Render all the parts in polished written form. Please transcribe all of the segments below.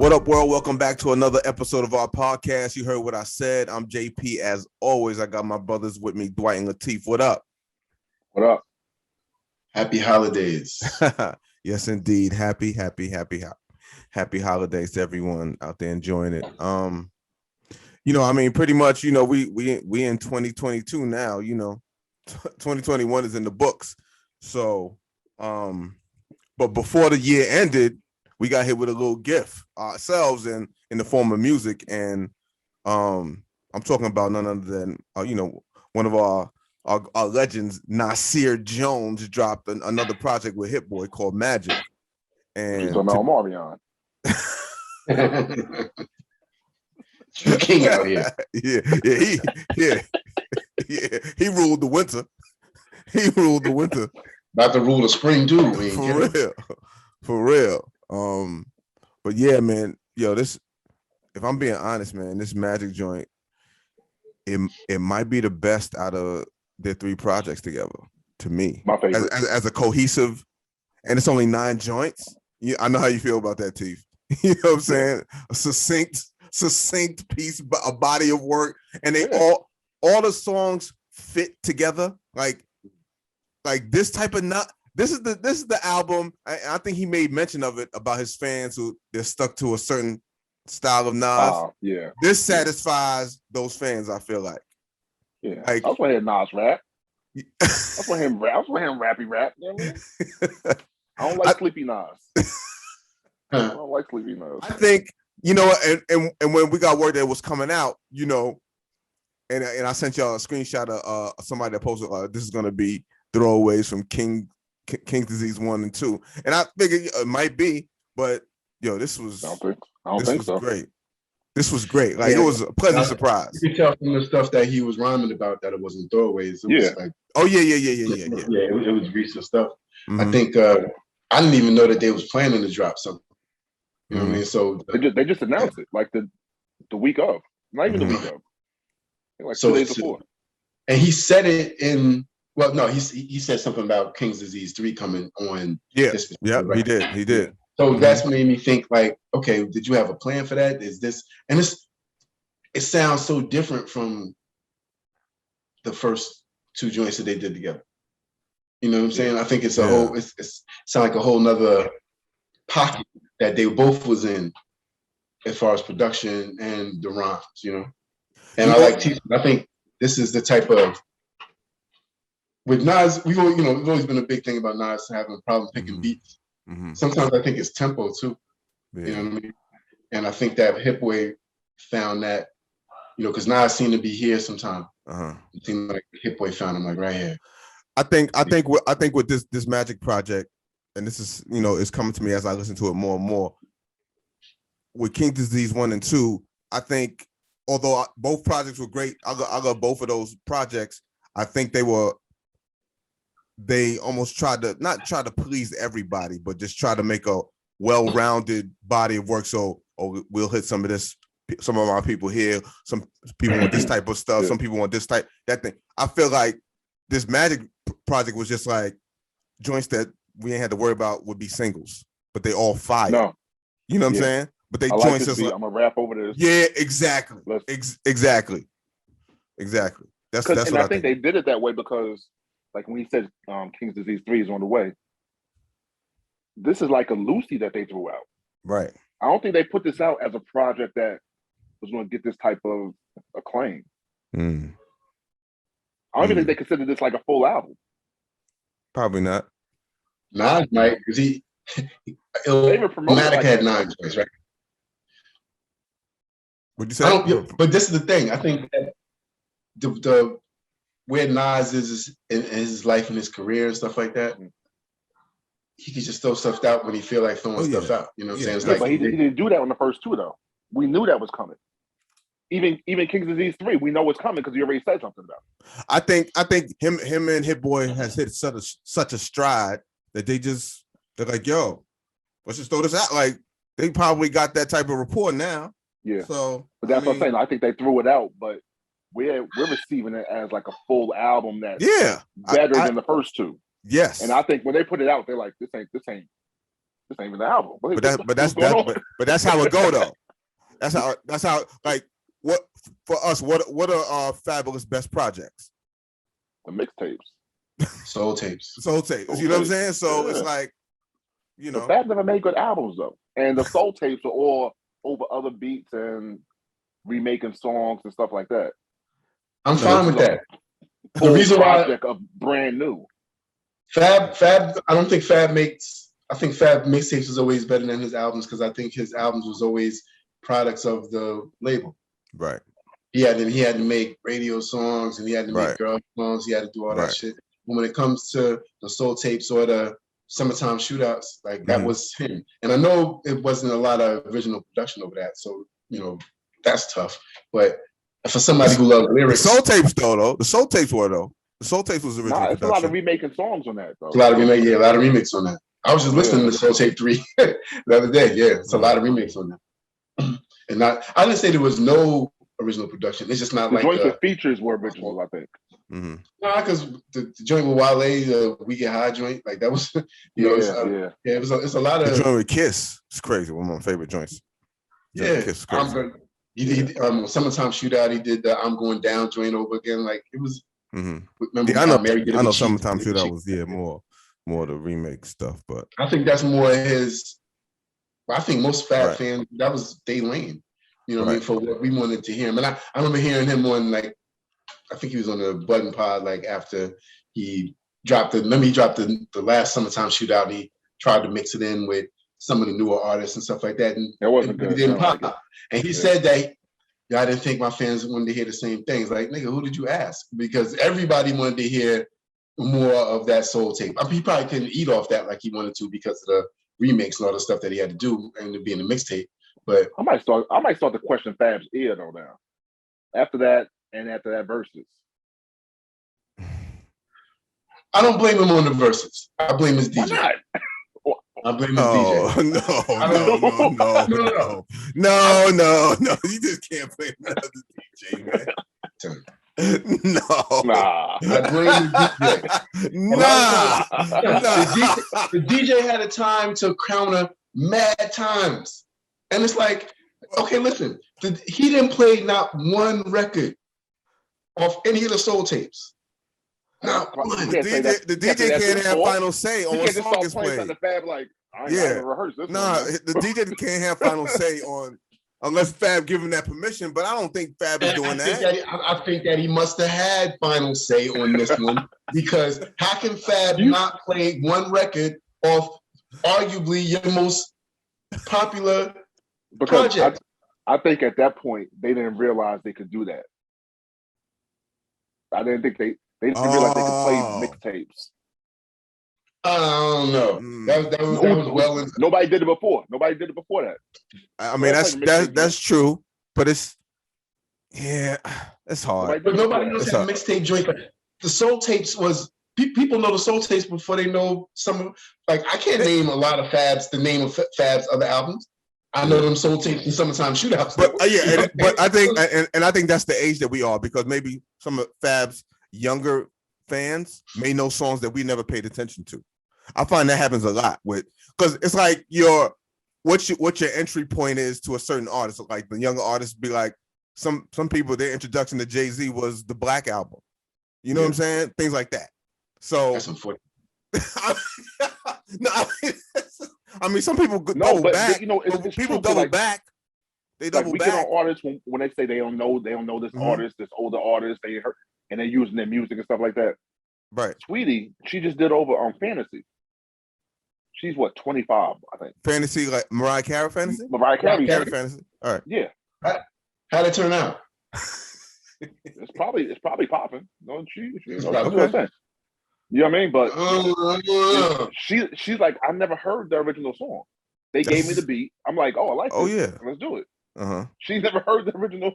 What up, world? Welcome back to another episode of our podcast. You heard what I said. I'm JP. As always, I got my brothers with me, Dwight and Lateef. What up? What up? Happy holidays. Yes, indeed. Happy holidays to everyone out there enjoying it. Pretty much, we in 2022 now, 2021 is in the books. So, but before the year ended, we got hit with a little gift ourselves in the form of music. And I'm talking about none other than, one of our legends, Nasir Jones, dropped another project with Hitboy called Magic. And Marion. True king out here. He ruled the winter. About to rule the spring too. For real. But yeah, man, this, if I'm being honest, man, this Magic joint, it might be the best out of their three projects together to me. My favorite. As a cohesive, and it's only 9 joints. I know how you feel about that, Teef. You know what I'm saying? A succinct piece, a body of work, and they all the songs fit together. Like this type of This is the album. I think he made mention of it about his fans who they're stuck to a certain style of Nas. Yeah. This satisfies those fans, I feel like. Yeah. I was going to hear Nas rap. I was going to hear him rappy rap. You know what I mean? I don't like Sleepy Nas. I don't like Sleepy Nas. I think, and when we got word that it was coming out, and I sent y'all a screenshot of somebody that posted, this is going to be throwaways from King's Disease 1 and 2. And I figured it might be, but this was I don't think so. Great. This was great. Like, it was a pleasant surprise. You could tell from the stuff that he was rhyming about that it wasn't throwaways. It was like, it was recent stuff. Mm-hmm. I think I didn't even know that they was planning to drop something. You know what I mean? So they just announced it like the week of, not even the week of, like 2 days before. And he said it in. Well, no, he said something about King's Disease 3 coming on. Yeah, right? He did. So that's made me think, like, okay, did you have a plan for that? Is this, and it sounds so different from the first 2 joints that they did together. You know what I'm saying? I think it's a whole, it's sound like a whole nother pocket that they both was in as far as production and the rhymes, And I think this is the type of, with Nas, we've always been a big thing about Nas having a problem picking beats. Mm-hmm. Sometimes I think it's tempo too. Yeah. You know what I mean? And I think that Hitboy found that, because Nas seemed to be here sometime. It seemed like Hitboy found him like right here. I think with this Magic project, and this is it's coming to me as I listen to it more and more. With King's Disease 1 and 2, I think although both projects were great, I got both of those projects. I think they almost not try to please everybody, but just try to make a well-rounded body of work. So, we'll hit some of our people here. Some people want this type of stuff. Some people want that thing. I feel like this Magic project was just like joints that we ain't had to worry about would be singles, but they all fire. No. You know what I'm saying? But they joints just like, I'm gonna rap over this. Yeah, exactly. Exactly. That's what I think they did it that way because, like when he said King's Disease 3 is on the way, this is like a Lucy that they threw out. Right. I don't think they put this out as a project that was going to get this type of acclaim. I don't even think they considered this like a full album. Probably not. Nas might, because Illmatic had 9 joints, right? What'd you say? But this is the thing. I think that the where Nas is in his life and his career and stuff like that, he could just throw stuff out when he feel like throwing stuff out. You know what I'm saying? It's like, but he didn't do that on the first 2 though. We knew that was coming. Even King's Disease 3, we know what's coming because he already said something about it. I think him and Hitboy has hit such a stride that they're like, yo, let's just throw this out. Like they probably got that type of rapport now. Yeah. So, but that's what I'm saying. I think they threw it out, but we're receiving it as like a full album that's better than the first 2. Yes. And I think when they put it out, they're like, this ain't This ain't even the album. But that's how it go though. That's how like what for us. What are our Fabulous best projects? The mixtapes, soul tapes. You know what I'm saying? So it's like, you know, Fab never made good albums though, and the soul tapes are all over other beats and remaking songs and stuff like that. I'm fine with that. The reason why of brand new. Fab. I don't think Fab makes. I think Fab mixtapes is always better than his albums because I think his albums was always products of the label. Right. He had to make radio songs and he had to make girl songs. He had to do all that shit. When it comes to the soul tapes or the Summertime Shootouts, like that was him. And I know it wasn't a lot of original production over that, so you know that's tough. But for somebody who loves lyrics, the soul tapes the soul tapes was original. It's a lot of remaking songs on that though. A lot of remix on that. I was just listening to Soul Tape 3 the other day. Yeah, it's a lot of remakes on that. And I didn't say there was no original production. It's just not the joints with features were original, I think. No, because the joint with Wale, We Get High joint, like that was, it's a lot of. The joint with Kiss, it's crazy. One of my favorite joints. Yeah, Kiss, he did Summertime Shootout. He did the I'm Going Down joint over again. Like it was. Remember, I know Summertime Shootout was more the remake stuff, but I think that's more his. I think most Fab fans, that was their lane. You know what I mean? For what we wanted to hear him. And I remember hearing him on, like, I think he was on the Button Pod, like, after he dropped the last Summertime Shootout, and he tried to mix it in with some of the newer artists and stuff like that. And it wasn't good. It didn't pop. Like and he said that, I didn't think my fans wanted to hear the same things. Like, nigga, who did you ask? Because everybody wanted to hear more of that soul tape. I mean, he probably couldn't eat off that like he wanted to because of the remakes and all the stuff that he had to do and to be in the mixtape. But I might start to question Fab's ear though now. After that verses. I don't blame him on the verses. I blame his DJ. Why not? I blame his DJ. No. You just can't blame another DJ, man. No. Nah. I blame the DJ. The DJ had a time to counter mad times. And it's like, okay, listen, he didn't play not one record off any of the soul tapes. Not one. The DJ can't have final say on what song is played. Fab, like, I ain't rehearsed this. The DJ can't have final say on unless Fab give him that permission, but I don't think Fab is doing that. I think that he must have had final say on this one because how can Fab not play one record off arguably your most popular project? I think at that point they didn't realize they could do that. I didn't think they didn't realize they could play mixtapes. I don't know. That was well. Nobody did it before. Nobody did it before that. I mean, that's true, but it's hard. But nobody knows how mixtape joint. The soul tapes was people know the soul tapes before they know some. Like I can't name a lot of the name of Fab's other albums. I know them soul tapes and Summertime Shootouts. But but I think and I think that's the age that we are because maybe some of Fab's younger fans may know songs that we never paid attention to. I find that happens a lot because it's like what your entry point is to a certain artist. Like the younger artists be like some people, their introduction to Jay-Z was the Black Album. You know what I'm saying? Things like that. So that's unfortunate. I mean, some people double back. You know, people double back. They double back. We get on artists when they say they don't know this artist, this older artist, they heard, and they're using their music and stuff like that. Right. Sweetie, she just did over on Fantasy. She's 25, I think. Fantasy, like Mariah Carey Fantasy? Mariah Carey Fantasy. All right. Yeah. How'd it turn out? It's probably popping. No, she you know what I'm you know what I mean? But she's like, I never heard the original song. They gave me the beat. I'm like, oh, I like this. Yeah. Let's do it. Uh-huh. She's never heard the original.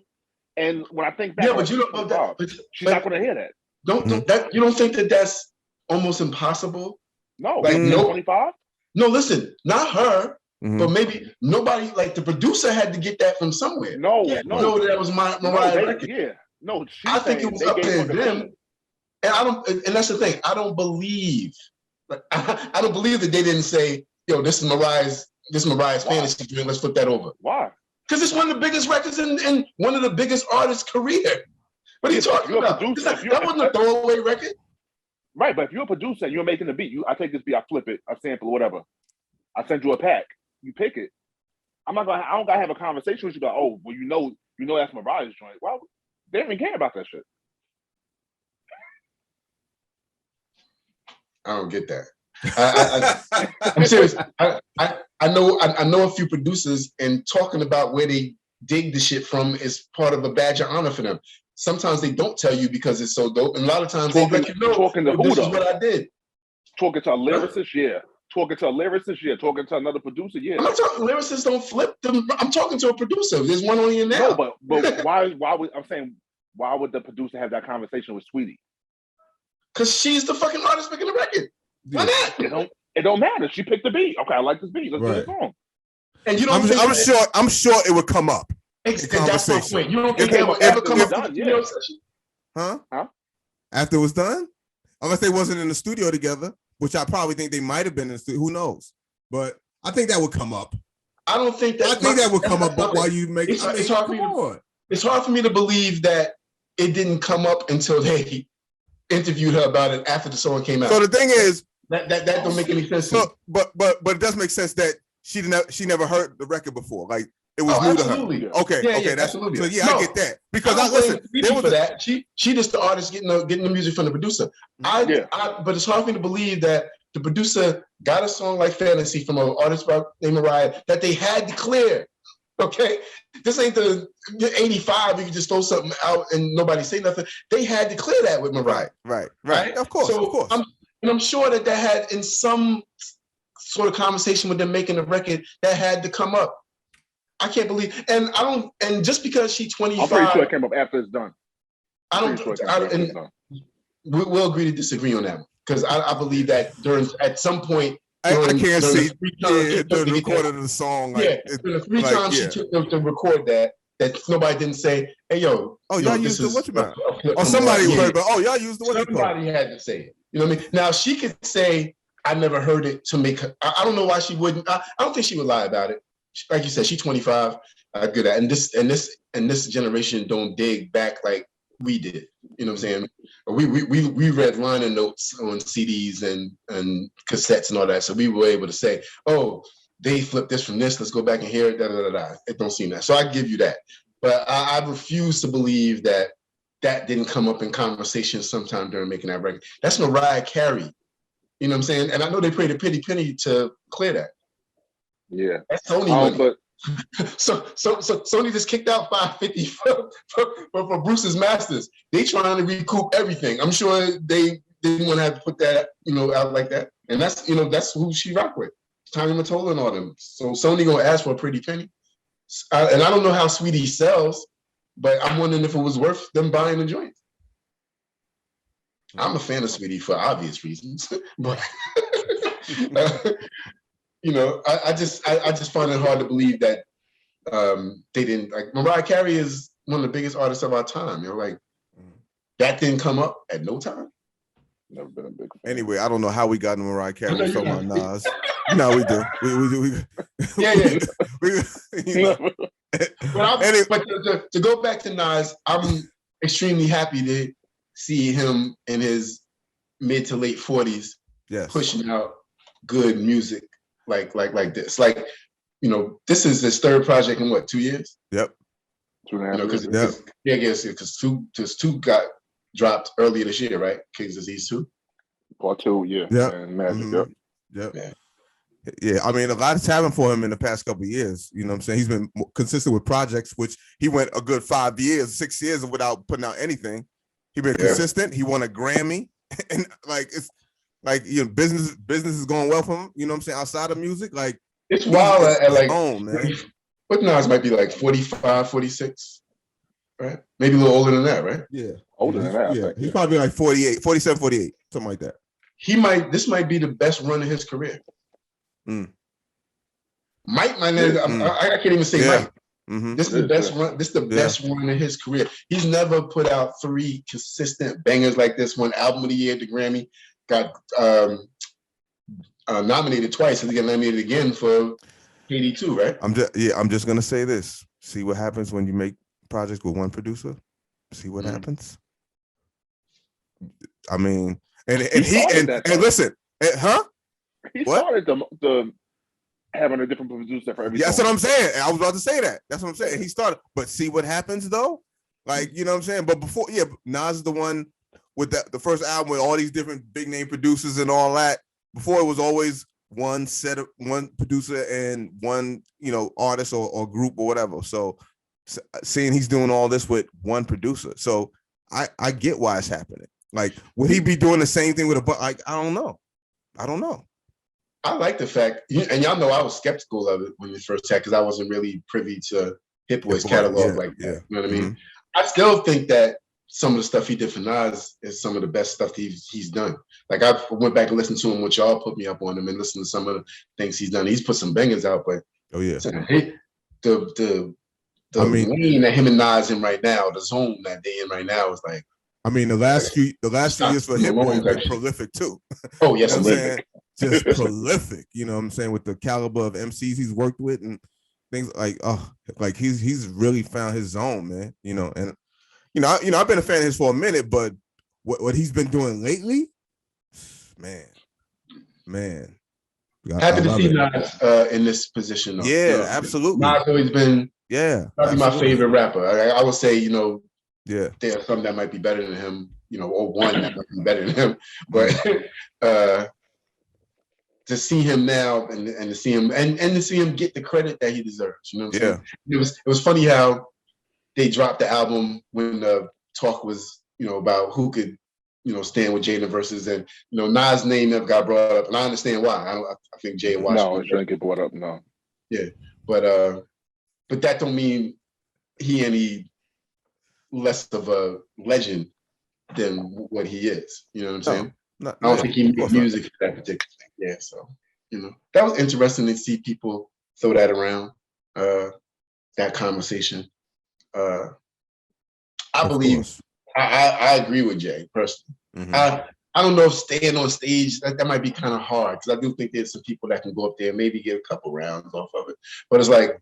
And when I think back, but you don't know that. She's not going to hear that. You don't think that that's almost impossible? No. Like, 25? No, listen, not her, but maybe nobody, like the producer had to get that from somewhere. No, that was Mariah record. Yeah. No, I think it was up to them. And and that's the thing. I don't believe that they didn't say, yo, this is Mariah's fantasy dream. Let's flip that over. Why? Because it's one of the biggest records in one of the biggest artists' career. What are you talking about? That wasn't a throwaway record. Right, but if you're a producer and you're making the beat, I take this beat, I flip it, I sample or whatever. I send you a pack. You pick it. I don't gotta have a conversation with you about, oh, well, you know that's Mariah's joint. Well, they don't even care about that shit. I don't get that. I'm serious. I know a few producers, and talking about where they dig the shit from is part of a badge of honor for them. Sometimes they don't tell you because it's so dope, and a lot of times they let you know. Talking to who, this though? is what I did. Talking to a lyricist, yeah. Talking to a lyricist, yeah. Talking to another producer, yeah. I'm not talking lyricists don't flip them. I'm talking to a producer. There's one on you now. No, but why would the producer have that conversation with Sweetie? Because she's the fucking artist making the record. Why not? It don't matter. She picked the beat. Okay, I like this beat. Let's do the song. And you don't. I'm sure it would come up. That's my point. You don't think it would ever come up in the studio session? Huh? After it was done, unless they wasn't in the studio together, which I probably think they might have been in the studio. Who knows? But I think that would come up. I don't think that. I think that would come up. But while you make it's hard for me to believe that it didn't come up until they interviewed her about it after the song came out. So the thing is that don't make any sense. So, but it does make sense that she never heard the record before. Like it was new to her. Okay, that's absolutely. So I get that because I listen. There was that. She just the artist getting the music from the producer. But it's hard for me to believe that the producer got a song like Fantasy from an artist named Mariah that they had to clear. Okay, this ain't the 85. You can just throw something out and nobody say nothing. They had to clear that with Mariah. Right. Of course. I'm sure that had in some sort of conversation with them making the record that had to come up. I can't believe, and just because she's 25, I'm pretty sure it came up after it's done. We'll agree to disagree on that one because I believe that at some point. I can't see during the recording of the song. The 3 times she took them to record that nobody didn't say, "Hey, yo, y'all used the what you about?" Or somebody heard, but y'all used the what you call. Somebody had to say it. You know what I mean? Now she could say, "I never heard it" to make her. I don't know why she wouldn't. I don't think she would lie about it. Like you said, she's 25. Good at, and this generation don't dig back like we did. You know what I'm saying? We read liner notes on CDs and cassettes and all that, so we were able to say, "Oh, they flipped this from this. Let's go back and hear it." It don't seem that. So I give you that, but I refuse to believe that didn't come up in conversation sometime during making that record. That's Mariah Carey. You know what I'm saying? And I know they paid a pretty penny to clear that. Yeah, that's Sony money. But so Sony just kicked out $550 for Bruce's masters. They trying to recoup everything. I'm sure they didn't want to have to put that out like that. And that's who she rocked with, Tommy Mottola and all them. So Sony gonna ask for a pretty penny. And I don't know how Sweetie sells, but I'm wondering if it was worth them buying the joint. I'm a fan of Sweetie for obvious reasons, but I just find it hard to believe that they didn't like. Mariah Carey is one of the biggest artists of our time. That didn't come up at no time. Never been a big fan. Anyway, I don't know how we got into Mariah Carey. We're talking about Nas. No, we do. We But to go back to Nas, I'm extremely happy to see him in his mid to late 40s, pushing out good music like this. Like, this is his third project in what, 2 years? Yep. 2.5 years. Because two got dropped earlier this year, right? King's Disease 2. Part 2, yeah. Yep. And Magic, Yep. Yeah, I mean, a lot has happened for him in the past couple of years. You know what I'm saying? He's been consistent with projects, which he went a good 6 years without putting out anything. He's been consistent. He won a Grammy. And it's like, business is going well for him. You know what I'm saying? Outside of music, like it's wild at like man. But Nas might be like 45, 46, right? Maybe a little older than that, right? Yeah. Older than that. Yeah. He's probably like 48, 47, 48, something like that. This might be the best run of his career. Mike, my name, I can't even say Mike. Mm-hmm. This is the best run. This is the best run in his career. He's never put out 3 consistent bangers like this. One album of the year at the Grammy, got nominated twice, and he got nominated again for KD2, right? I'm just gonna say this. See what happens when you make projects with one producer. See what happens. I mean, and listen, huh? He started the having a different producer for every song. That's what I'm saying. I was about to say that. That's what I'm saying. He started, but see what happens though? Like, you know what I'm saying? But before, Nas is the one with the first album with all these different big name producers and all that. Before it was always one producer and one, artist or group or whatever. So seeing he's doing all this with one producer. So I get why it's happening. Like, would he be doing the same thing with I don't know. I like the fact, and y'all know I was skeptical of it when it first had, because I wasn't really privy to Hitboy's catalog like that. You know what I mean? I still think that some of the stuff he did for Nas is some of the best stuff he's done. Like, I went back and listened to him, which y'all put me up on him, and listened to some of the things he's done. He's put some bangers out, but the lane that him and Nas in right now, the zone that they in right now is like. I mean, the last few years for Hitboy have been prolific too. Oh yes, prolific. Just prolific. You know what I'm saying? With the caliber of MCs he's worked with and things like he's really found his zone, man. I've been a fan of his for a minute, but what he's been doing lately, man. Happy to see Nas in this position. Though. Yeah, absolutely. Nas always been probably my favorite rapper. I would say, there are some that might be better than him, or one that might be better than him. But to see him now and to see him and to see him get the credit that he deserves, you know what I'm saying? It was funny how they dropped the album when the talk was, about who could, stand with Jay in the verses, and Nas' name never got brought up, and I understand why. I think Jay watched. No, it shouldn't get brought up. No. Yeah, but that don't mean he any less of a legend than what he is. You know what I'm saying? I don't think he made music for that particular thing. Yeah, so that was interesting to see people throw that around, that conversation. I believe I agree with Jay personally. Mm-hmm. I don't know if staying on stage that might be kind of hard, because I do think there's some people that can go up there and maybe get a couple rounds off of it, but it's like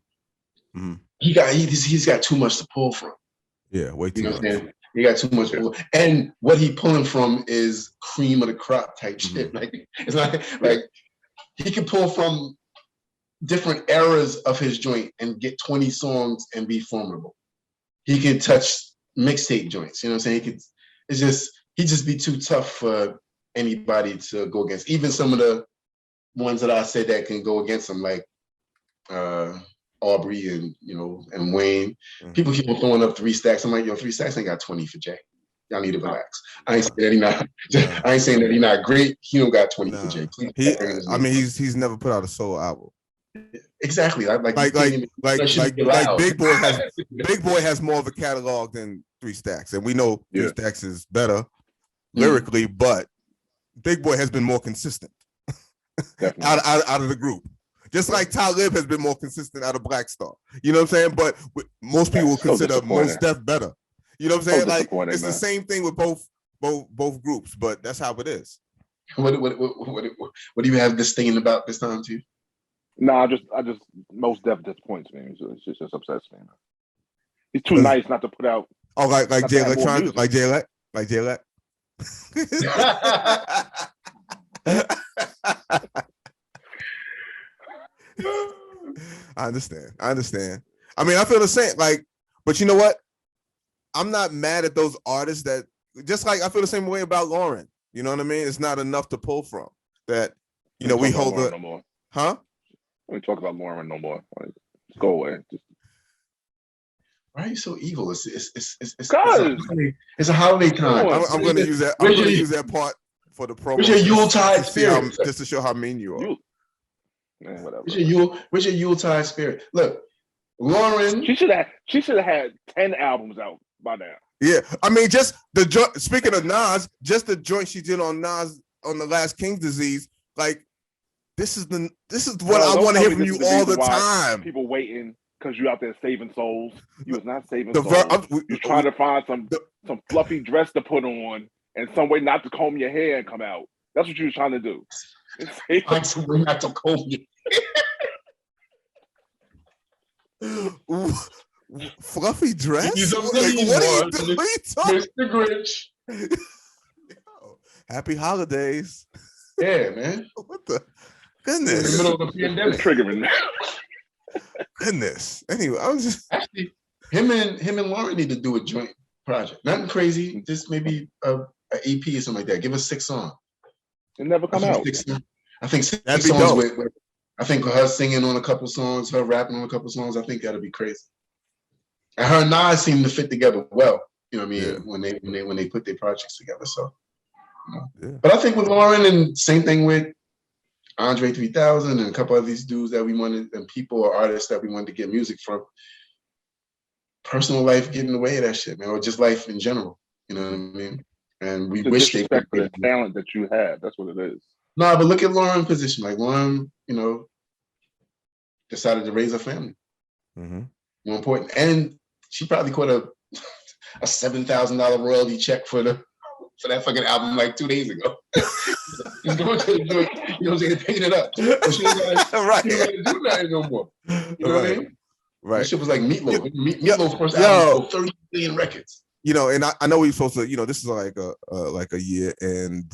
he's got too much to pull from. Yeah, way too much. He got too much, and what he pulling from is cream of the crop type shit. Like, it's not like he can pull from different eras of his joint and get 20 songs and be formidable. He can touch mixtape joints. You know what I'm saying? He'd just be too tough for anybody to go against. Even some of the ones that I said that can go against him, like Aubrey and and Wayne. People keep on throwing up 3 stacks. I'm like, 3 stacks ain't got 20 for Jay. Y'all need to relax. I ain't saying that he's not great. He don't got 20 for Jay. Please, he's never put out a solo album. Exactly. Like Big Boy has more of a catalog than 3 stacks, and we know 3 stacks is better lyrically, but Big Boy has been more consistent out of the group. Just like Talib has been more consistent out of Black Star. You know what I'm saying? But most people consider Mos Def better. You know what I'm saying? Like, it's the same thing with both groups, but that's how it is. What do you have this thinking about this time too? No, I just Mos Def disappoints me. It's just upsets me. He's too nice not to put out. Oh, like Jay Electronic, like Jay I understand. I mean, I feel the same. Like, but you know what? I'm not mad at those artists that, just like I feel the same way about Lauren. You know what I mean? It's not enough to pull from. That, we hold the. No more. Huh? We talk about Lauren no more. Like, just go away. Why are you so evil? It's a holiday time. I'm going to use that. I'm going to use that part for the promo. Where's your Yuletide spirit? Just to show how mean you are. Man, whatever. Where's your Yuletide spirit? Look, Lauren. She should have had 10 albums out by now. Yeah, I mean, just the joint. Speaking of Nas, just the joint she did on Nas on the last King's Disease. Like, this is what I want to hear from you all the time. People waiting because you out there saving souls. You was not saving souls. You're trying to find some fluffy dress to put on and some way not to comb your hair and come out. That's what you was trying to do. Like to bring back to Kobe. Fluffy dress? He's a Like, million what are you one. doing? What are you talking? Mr. Grinch. Yo, happy holidays. Yeah, man. What the In the goodness? middle of the It's pandemic. triggering. Goodness. Anyway, I was just Actually, him and Lauren need to do a joint project. Nothing crazy, just maybe a EP or something like that. Give us 6 songs. It never come out. I think 6 That'd be songs dope. with I think her singing on a couple songs, her rapping on a couple songs. I think that'll be crazy. And her and Nas seem to fit together well. You know what I mean? Yeah. When they put their projects together. So, you know. Yeah. But I think with Lauren and same thing with Andre 3000 and a couple of these dudes that we wanted and people or artists that we wanted to get music from. Personal life getting in the way of that shit, man, or just life in general. You know what I mean? And we The wish they disrespect could. for the talent that you have. That's what it is. Nah, but look at Lauren's position. Like Lauren, you know, decided to raise a family. Mm-hmm. More important, and she probably caught a $7,000 royalty check for that fucking album like 2 days ago. He's going to the joint, you know what I'm saying, picking it up. So she ain't gotta do nothing no more. You know what I mean? Right. That shit was like Meatloaf. Meatloaf's first album sold 30 million records. You know, and I know we're supposed to, you know, this is like a year and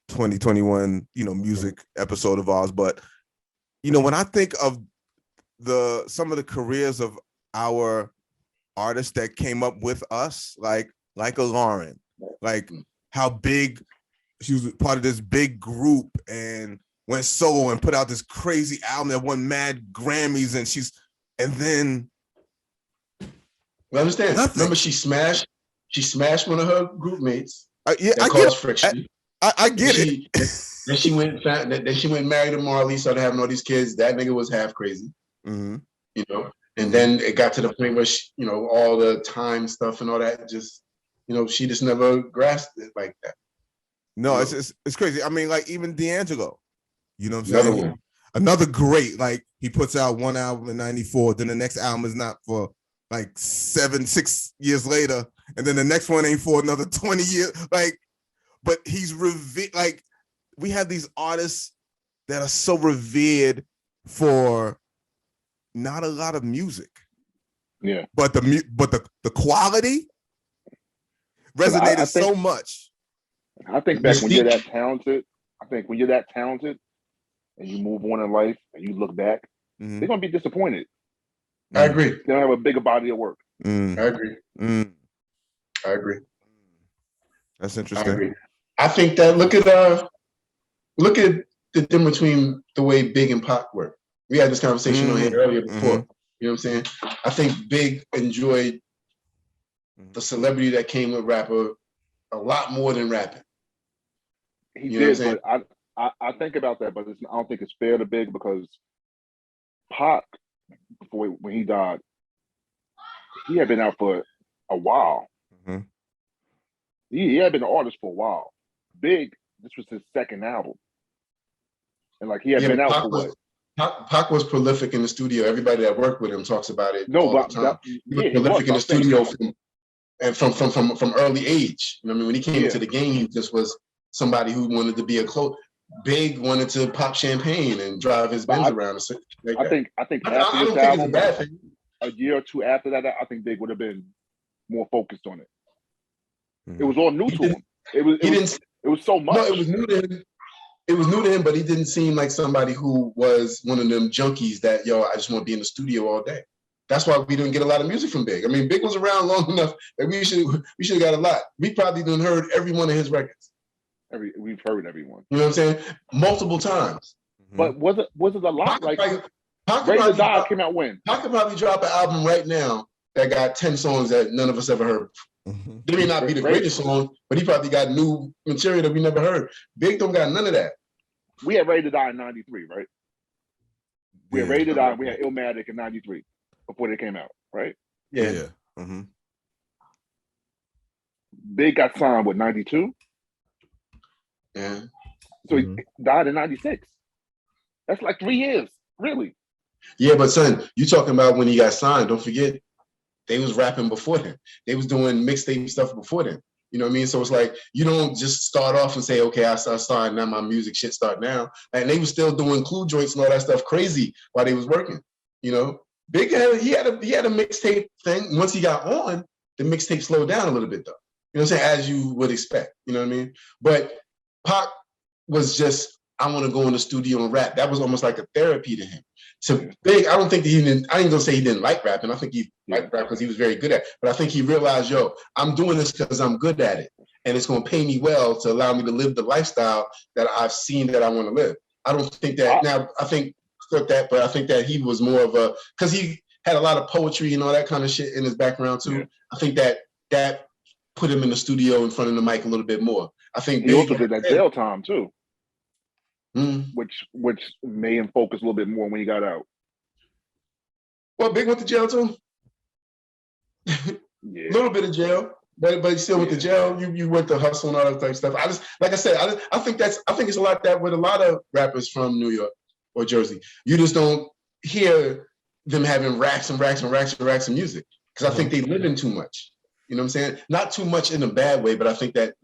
2021, you know, music episode of ours. But, you know, when I think of some of the careers of our artists that came up with us, like a Lauren, like how big she was part of this big group and went solo and put out this crazy album that won mad Grammys, and then I understand. Nothing. Remember, she smashed one of her group mates. Yeah, that caused friction. I get it. Then she went married to Marley, started having all these kids. That nigga was half crazy. Mm-hmm. You know, and then it got to the point where she, you know, all the time stuff and all that, just, you know, she just never grasped it like that. No, it's crazy. I mean, like even D'Angelo, you know what I'm saying? Another great, like he puts out one album in 94, then the next album is not for like 6 years later, and then the next one ain't for another 20 years. Like, but he's like we have these artists that are so revered for not a lot of music. Yeah. But the quality resonated so much. I think back when you're that talented, and you move on in life and you look back, they're gonna be disappointed. I agree. They don't have a bigger body of work. I agree. I agree. That's interesting. I agree. I think that look at the difference between the way Big and Pac were. We had this conversation on here earlier before. You know what I'm saying? I think Big enjoyed the celebrity that came with rapper a lot more than rapping. He did, but I think about that, but I don't think it's fair to Big because Pac, when he died, he had been out for a while. Mm-hmm. He had been an artist for a while. Big, this was his second album, and like he had been out for what? Pac was prolific in the studio. Everybody that worked with him talks about it all the time. He was prolific in the studio from early age. You know what I mean? When he came into the game, he just was somebody who wanted to be Big wanted to pop champagne and drive his Benz around. I think after this album, a year or two after that, I think Big would have been more focused on it. It was all new to him. It was so much. No, it was new to him. It was new to him, but he didn't seem like somebody who was one of them junkies that, I just want to be in the studio all day. That's why we didn't get a lot of music from Big. I mean, Big was around long enough that we should have got a lot. We probably didn't heard every one of his records. We've heard everyone. You know what I'm saying? Multiple times. But was it a lot? Ready to Die came out when? I could probably drop an album right now that got 10 songs that none of us ever heard. They may not be the greatest song, but he probably got new material that we never heard. Big don't got none of that. We had Ready to Die in 93, right? We had Ready to Die, we had Illmatic in 93 before they came out, right? Yeah. Mm-hmm. Big got signed with 92. Yeah. So he died in 96. That's like 3 years, really. Yeah, but son, you talking about when he got signed, don't forget, they was rapping before then. They was doing mixtape stuff before then. You know what I mean? So it's like, you don't just start off and say, okay, I start starting now, my music shit start now. And they were still doing clue joints and all that stuff crazy while they was working, you know? Big he had a mixtape thing. Once he got on, the mixtape slowed down a little bit though. You know what I'm saying? As you would expect, you know what I mean? But Pac was just, I want to go in the studio and rap. That was almost like a therapy to him. So Big, I don't think that I ain't gonna say he didn't like rapping. I think he liked rap because he was very good at it. But I think he realized, yo, I'm doing this because I'm good at it. And it's gonna pay me well to allow me to live the lifestyle that I've seen that I want to live. I don't think that now, I think that, but I think that he was more of a, because he had a lot of poetry and all that kind of shit in his background too. Yeah. I think that put him in the studio in front of the mic a little bit more. I think he also did that jail time too. Which made him focus a little bit more when he got out. Well, Big went to jail too. A little bit of jail, but he still went to jail. You went to hustle and all that type of stuff. I think it's a lot that with a lot of rappers from New York or Jersey, you just don't hear them having racks and racks and racks and racks of music because I think they live in too much. You know what I'm saying? Not too much in a bad way, but I think that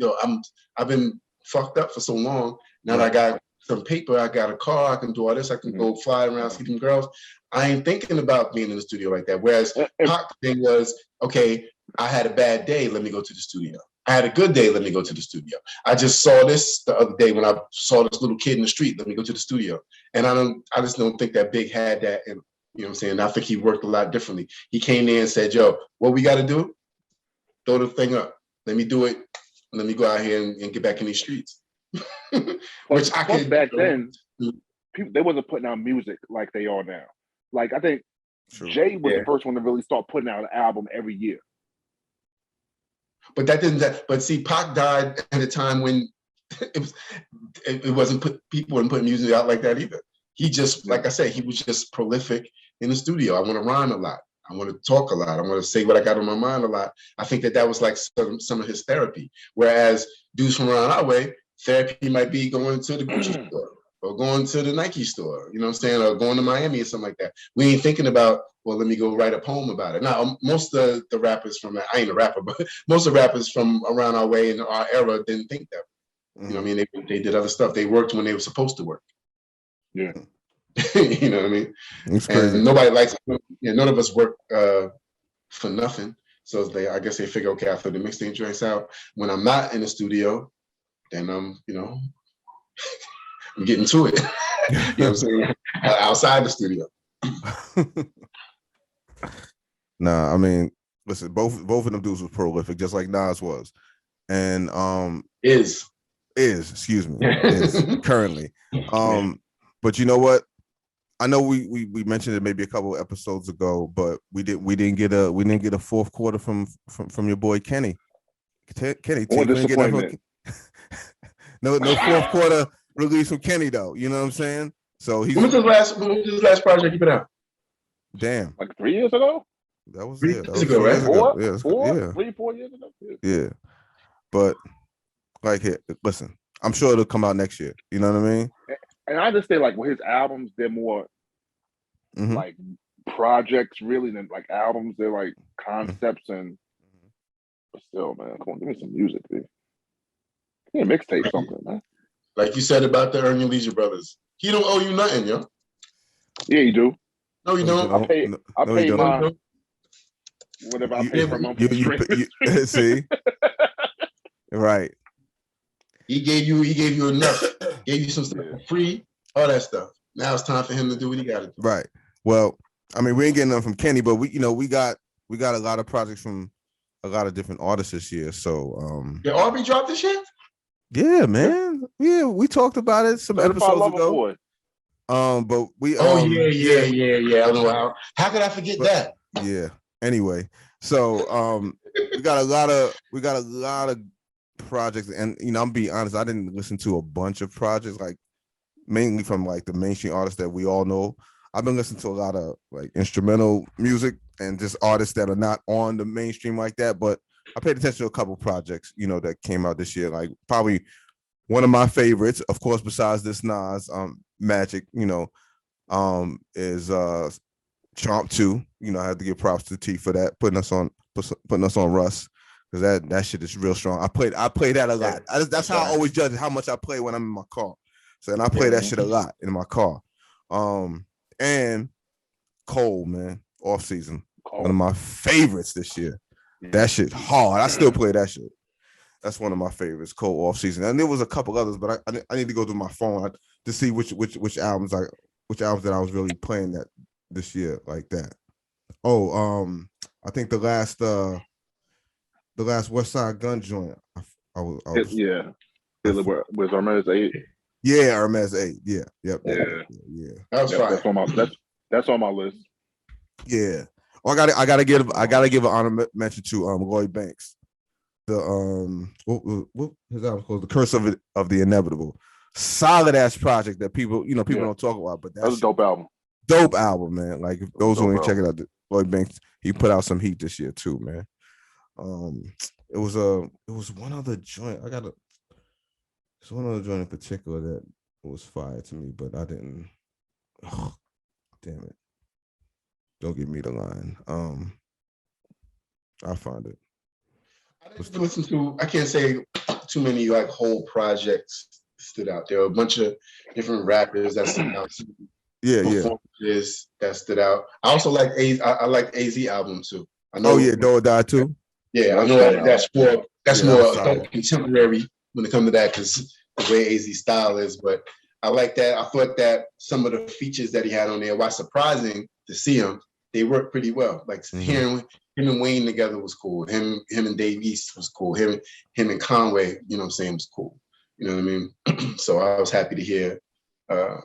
I've been fucked up for so long. Now that I got some paper, I got a car, I can do all this, I can go fly around, see them girls. I ain't thinking about being in the studio like that. Whereas Pac thing was, okay, I had a bad day, let me go to the studio. I had a good day, let me go to the studio. I just saw this the other day when I saw this little kid in the street, let me go to the studio. And I just don't think that Big had that. And you know what I'm saying? I think he worked a lot differently. He came there and said, yo, what we got to do? Throw the thing up. Let me do it. Let me go out here and get back in these streets. Which I could back then, people, they wasn't putting out music like they are now. Like I think Jay was the first one to really start putting out an album every year. But but see, Pac died at a time when it wasn't people weren't putting music out like that either. He just, like I said, he was just prolific in the studio. I want to rhyme a lot. I want to talk a lot. I want to say what I got on my mind a lot. I think that was like some of his therapy. Whereas dudes from around our way, therapy might be going to the Gucci store or going to the Nike store, you know what I'm saying, or going to Miami or something like that. We ain't thinking about, well, let me go write a poem about it. Now, most of the rappers from, I ain't a rapper, but most of the rappers from around our way in our era didn't think that. You know what I mean? They did other stuff. They worked when they were supposed to work. Yeah. You know what I mean? It's crazy. And nobody likes, none of us work for nothing. So I guess they figure, okay, after the mixtape joints out, when I'm not in the studio, then I'm getting to it. You know what I'm saying? Outside the studio. Nah, I mean, listen, both of them dudes was prolific, just like Nas was. And is currently. But you know what? I know we mentioned it maybe a couple of episodes ago, but we didn't get a fourth quarter from your boy Kenny. Kenny, what disappointment. No fourth quarter release from Kenny though. You know what I'm saying? So he's. When was his last project he put out? Damn. Like 3 years ago? That was 3 years ago, right? 4 years ago. Yeah. But like, here, listen, I'm sure it'll come out next year. You know what I mean? And I just say, like, with his albums, they're more like projects, really, than like albums. They're like concepts, and but still, man, come on, give me some music, dude. Give me a mixtape, something, man. Like you said about the Earn Your Leisure Brothers, he don't owe you nothing, yo. Yeah, you do. No, you don't. I pay my whatever I pay for monthly. See, right. He gave you enough. Gave you some stuff for free, all that stuff. Now it's time for him to do what he got to do. Right. Well, I mean, we ain't getting nothing from Kenny, but we got a lot of projects from a lot of different artists this year. So did Aubrey drop this shit? Yeah, man. Yeah, we talked about it some episodes ago. Boy. But we yeah. I don't know how could I forget that? Yeah. Anyway, so we got a lot of projects, and I'm being honest, I didn't listen to a bunch of projects, like mainly from like the mainstream artists that we all know. I've been listening to a lot of like instrumental music and just artists that are not on the mainstream like that, but I paid attention to a couple projects, that came out this year. Like probably one of my favorites, of course, besides this Nas, Magic, is Chomp 2. I had to give props to T for that, putting us on Russ. because that shit is real strong. I play that a lot. That's how I always judge how much I play when I'm in my car. So and I play that shit a lot in my car. And Cole, man, off season, one of my favorites this year. That shit hard. I still play that shit. That's one of my favorites, Cole off season. And there was a couple others, but I need to go through my phone to see which albums that I was really playing that this year like that. I think the last West Side Gun joint. I was with Hermes 8. Yeah, Hermes 8. Yeah, yep. Yeah. That was fine. That's on my list. Yeah. I gotta give an honor mention to Lloyd Banks. The what his album called, The Curse of the Inevitable. Solid ass project that people don't talk about, but that was a dope album. Dope album, man. Like if those who ain't check it out, Lloyd Banks, he put out some heat this year too, man. It was one other joint. It's one other joint in particular that was fire to me, but I didn't. Oh, damn it! Don't give me the line. I'll find it. I didn't listen to. I can't say too many like whole projects stood out. There were a bunch of different rappers that stood out. Performances that stood out. I also like I like AZ album too. I know. Oh yeah, Do or Die too. Yeah, I know that's more adult contemporary when it comes to that because the way AZ style is. But I like that. I thought that some of the features that he had on there, while surprising to see them, they worked pretty well. Like hearing him and Wayne together was cool. Him and Dave East was cool. Him and Conway, you know what I'm saying, was cool. You know what I mean? So I was happy to hear that.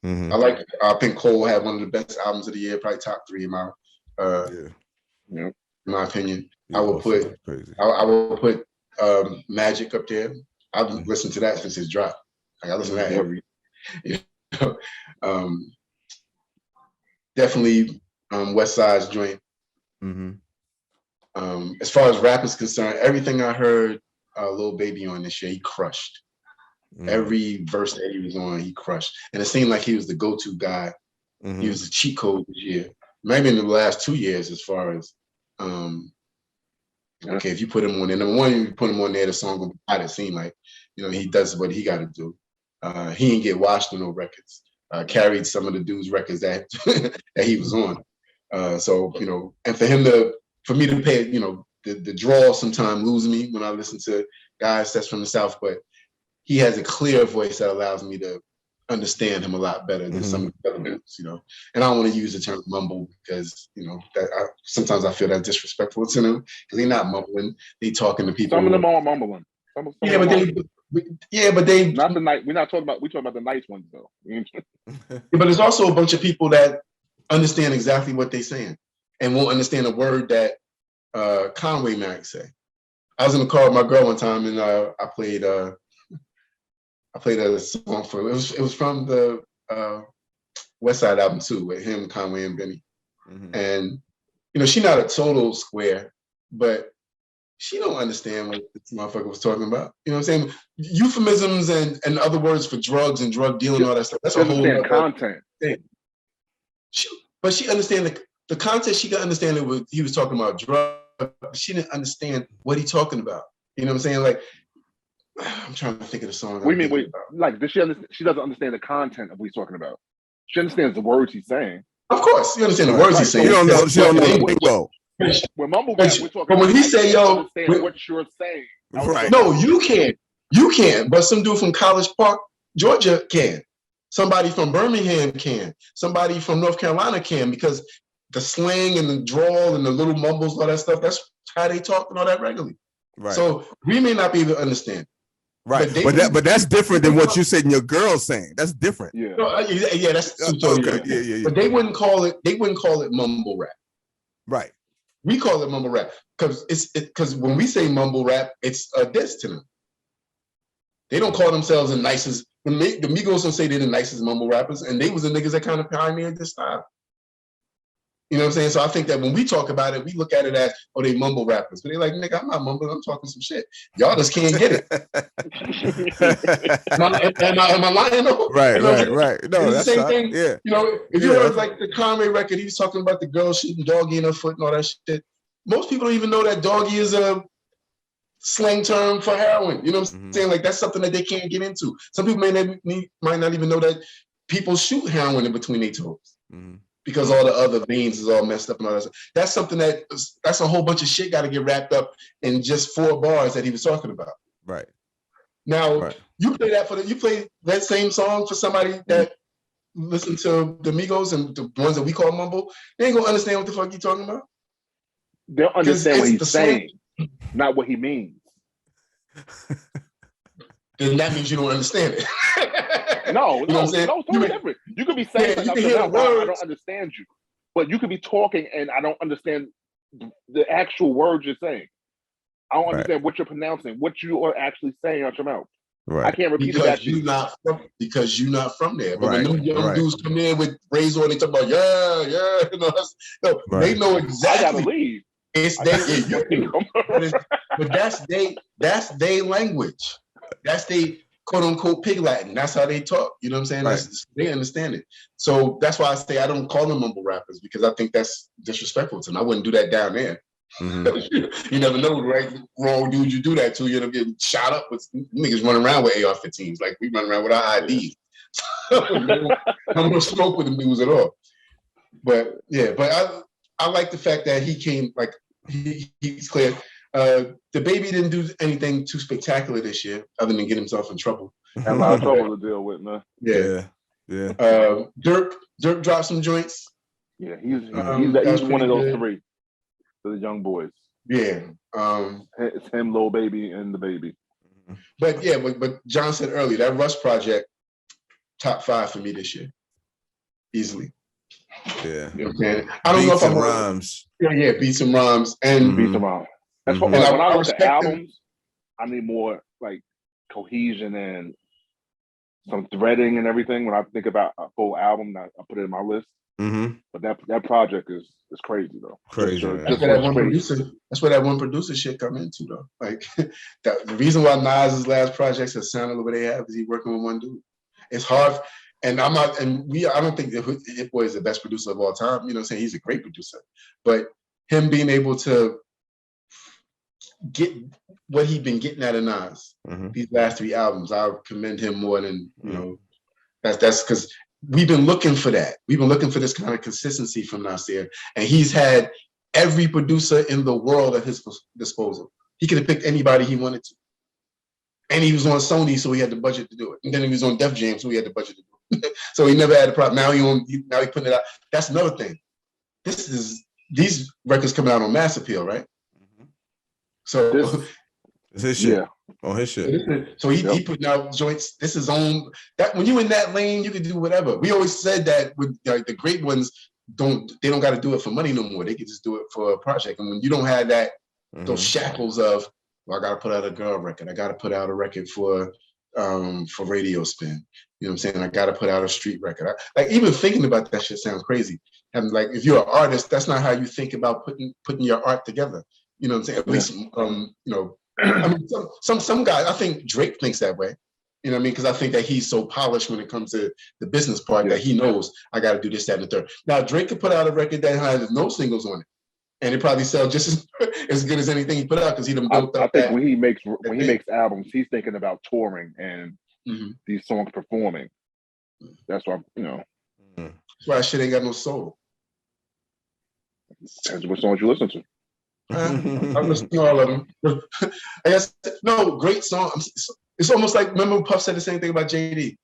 I think Cole had one of the best albums of the year, probably top 3 in my in my opinion. Yeah, I will put Magic up there. I've listened to that since his drop. Like I listen to that every definitely West Side's joint. As far as rap is concerned, everything I heard Lil Baby on this year, he crushed. Every verse that he was on, he crushed. And it seemed like he was the go-to guy. He was the cheat code this year. Maybe in the last 2 years, as far as okay, if you put him on there, number one, you put him on there, the song will be hot. It seemed like, he does what he got to do. He didn't get washed on no records. Carried some of the dudes' records that that he was on. So and for me to pay, the draw sometimes lose me when I listen to guys that's from the South, but he has a clear voice that allows me to understand him a lot better than some of the other dudes, And I don't want to use the term mumble because, sometimes I feel that's disrespectful to them because they're not mumbling. They talking to people. Some of them are mumbling. But they not the night. We're talking about the nice ones though. But there's also a bunch of people that understand exactly what they're saying and won't understand a word that Conway might say. I was in the car with my girl one time and I played a song for it was from the West Side album too, with him, Conway, and Benny. And she's not a total square, but she don't understand what this motherfucker was talking about. You know what I'm saying? Euphemisms and other words for drugs and drug dealing, all that stuff. That's a whole other content thing. But she understand the content. She could understand it. He was talking about drugs. She didn't understand what he talking about. You know what I'm saying? Like, I'm trying to think of the song. What do you mean? Wait, like, does she understand? She doesn't understand the content of what he's talking about. She understands the words he's saying. Of course, you understand the words he's saying. She don't know. When mumble rap, we're talking. But when he say, "Yo," what you're saying, right? No, you can't. But some dude from College Park, Georgia, can. Somebody from Birmingham can. Somebody from North Carolina can, because the slang and the drawl and the little mumbles, all that stuff. That's how they talk and all that regularly. Right. So we may not be able to understand. Right, but that's different than what you said and your girl's saying. That's different. Yeah, that's totally okay. Yeah. But they wouldn't call it mumble rap. Right. We call it mumble rap because when we say mumble rap, it's a diss to them. They don't call themselves the nicest. The Migos don't say they're the nicest mumble rappers, and they was the niggas that kind of pioneered this style. You know what I'm saying? So I think that when we talk about it, we look at it as, they mumble rappers. But they're like, nigga, I'm not mumbling, I'm talking some shit. Y'all just can't get it. am I lying though? Right. No, that's the same thing. Yeah. If you heard like the Conway record, he was talking about the girl shooting doggy in her foot and all that shit. most people don't even know that doggy is a slang term for heroin. You know what I'm saying? Like that's something that they can't get into. Some people might not even know that people shoot heroin in between their toes because all the other veins is all messed up and all that stuff. That's something that's a whole bunch of shit got to get wrapped up in just 4 bars that he was talking about. Right. Now you play that same song for somebody that listen to the Migos and the ones that we call mumble. They ain't gonna understand what the fuck you talking about. They'll understand what he's saying, not what he means. Then that means you don't understand it. No, it's totally different. You could be saying you can hear the words. I don't understand you, but you could be talking and I don't understand the actual words you're saying. I don't understand what you're pronouncing, what you are actually saying out your mouth. Right. I can't repeat because you're not from there. But when them young dudes come in with razor and they talk about they know exactly. I gotta leave. It's that, but that's their language. That's they quote unquote pig Latin. That's how they talk. You know what I'm saying? They understand it. So that's why I say I don't call them mumble rappers because I think that's disrespectful to them. I wouldn't do that down there. You never know, right? Wrong dude you do that to, you end up getting shot up with niggas running around with AR-15s. Like we run around with our IDs. I'm gonna smoke with them dudes at all. But I like the fact that he came, like he's clear. The baby didn't do anything too spectacular this year, other than get himself in trouble. Had a lot of trouble to deal with, man. Yeah. Dirk dropped some joints. Yeah, he's one of those 3. For the young boys. Yeah. It's him, Lil Baby, and the baby. But John said earlier, that Rush project, top 5 for me this year. Easily. Yeah. You know what I'm saying? I don't know if I'm rhymes. Yeah, beats and rhymes. And beats and rhymes. That's what, when I look at albums, I need more like cohesion and some threading and everything. When I think about a full album, I put it in my list. But that project is crazy though. Crazy. That's where that one producer shit come into though. Like the reason why Nas's last projects have sounded the way they have is he working with one dude. It's hard, and I don't think that Hitboy is the best producer of all time. You know what I'm saying? He's a great producer, but him being able to get what he's been getting out of Nas these last 3 albums, I commend him more than you know. That's because we've been looking for that. We've been looking for this kind of consistency from Nasir, and he's had every producer in the world at his disposal. He could have picked anybody he wanted to, and he was on Sony, so he had the budget to do it. And then he was on Def Jam, so he had the budget to do it. So he never had a problem. Now he putting it out. That's another thing. These records coming out on Mass Appeal, right? So it's his shit. Yeah. On his shit. So he putting out joints. This is on that. When you in that lane, you can do whatever. We always said that with the great ones, don't got to do it for money no more. They can just do it for a project. And when you don't have that, those shackles of, well, I got to put out a girl record. I got to put out a record for Radio Spin. You know what I'm saying? I got to put out a street record. Like even thinking about that shit sounds crazy. And like if you're an artist, that's not how you think about putting your art together. You know what I'm saying? At least I mean, some guys, I think Drake thinks that way. You know what I mean? Because I think that he's so polished when it comes to the business part that he knows I got to do this, that, and the third. Now, Drake could put out a record that has no singles on it, and it probably sell just as good as anything he put out because he done built up. I think when he makes albums, he's thinking about touring and these songs performing. That's why That's why shit ain't got no soul. That's what songs you listen to. I listen to all of them. I guess great song. It's almost like remember Puff said the same thing about JD,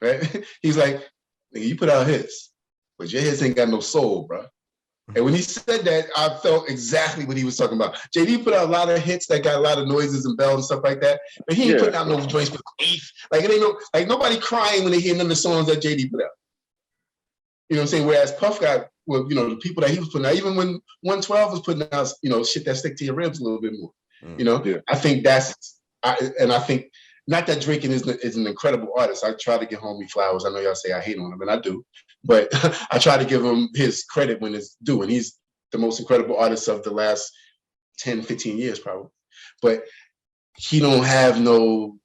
right? He's like, nigga, you put out hits, but your hits ain't got no soul, bro. And when he said that, I felt exactly what he was talking about. JD put out a lot of hits that got a lot of noises and bells and stuff like that, but he ain't putting out no joints with eighth. Like it ain't nobody crying when they hear none of the songs that JD put out. You know what I'm saying? Whereas Puff got, well, the people that he was putting out, even when 112 was putting out, shit that stick to your ribs a little bit more. I think I think not that Drake is an incredible artist. I try to give homie flowers. I know y'all say I hate on him, and I do, but I try to give him his credit when it's due. And he's the most incredible artist of the last 10, 15 years, probably. But he don't have no.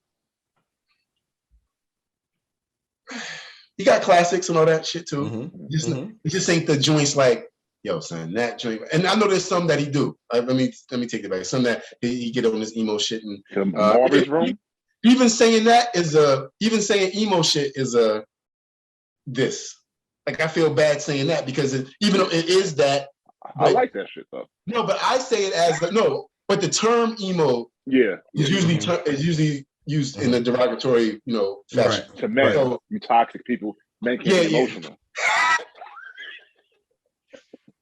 He got classics and all that shit too. He just ain't the joints like, yo, son, that joint. And I know there's some that he do. Let me take it back. Some that he get on this emo shit and Marvin's Room. Even saying that is even saying emo shit is this. Like I feel bad saying that because even though it is that, I like that shit though. No, but I say it as no. But the term emo, is usually used in a derogatory, fashion. Right. To men, so, you toxic people, men can be emotional.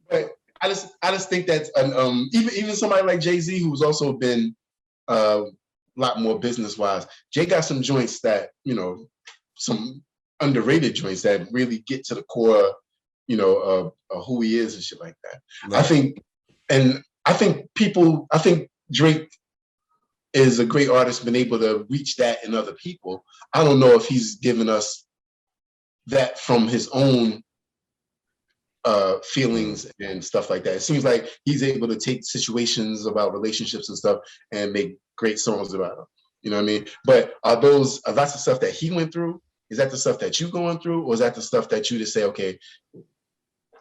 But I just think that even somebody like Jay-Z, who's also been a lot more business wise, Jay got some joints that some underrated joints that really get to the core, of who he is and shit like that. Right. I think Drake is a great artist, been able to reach that in other people. I don't know if he's given us that from his own feelings and stuff like that. It seems like he's able to take situations about relationships and stuff and make great songs about them. You know what I mean? But are that's the stuff that he went through? Is that the stuff that you going through? Or is that the stuff that you just say, okay,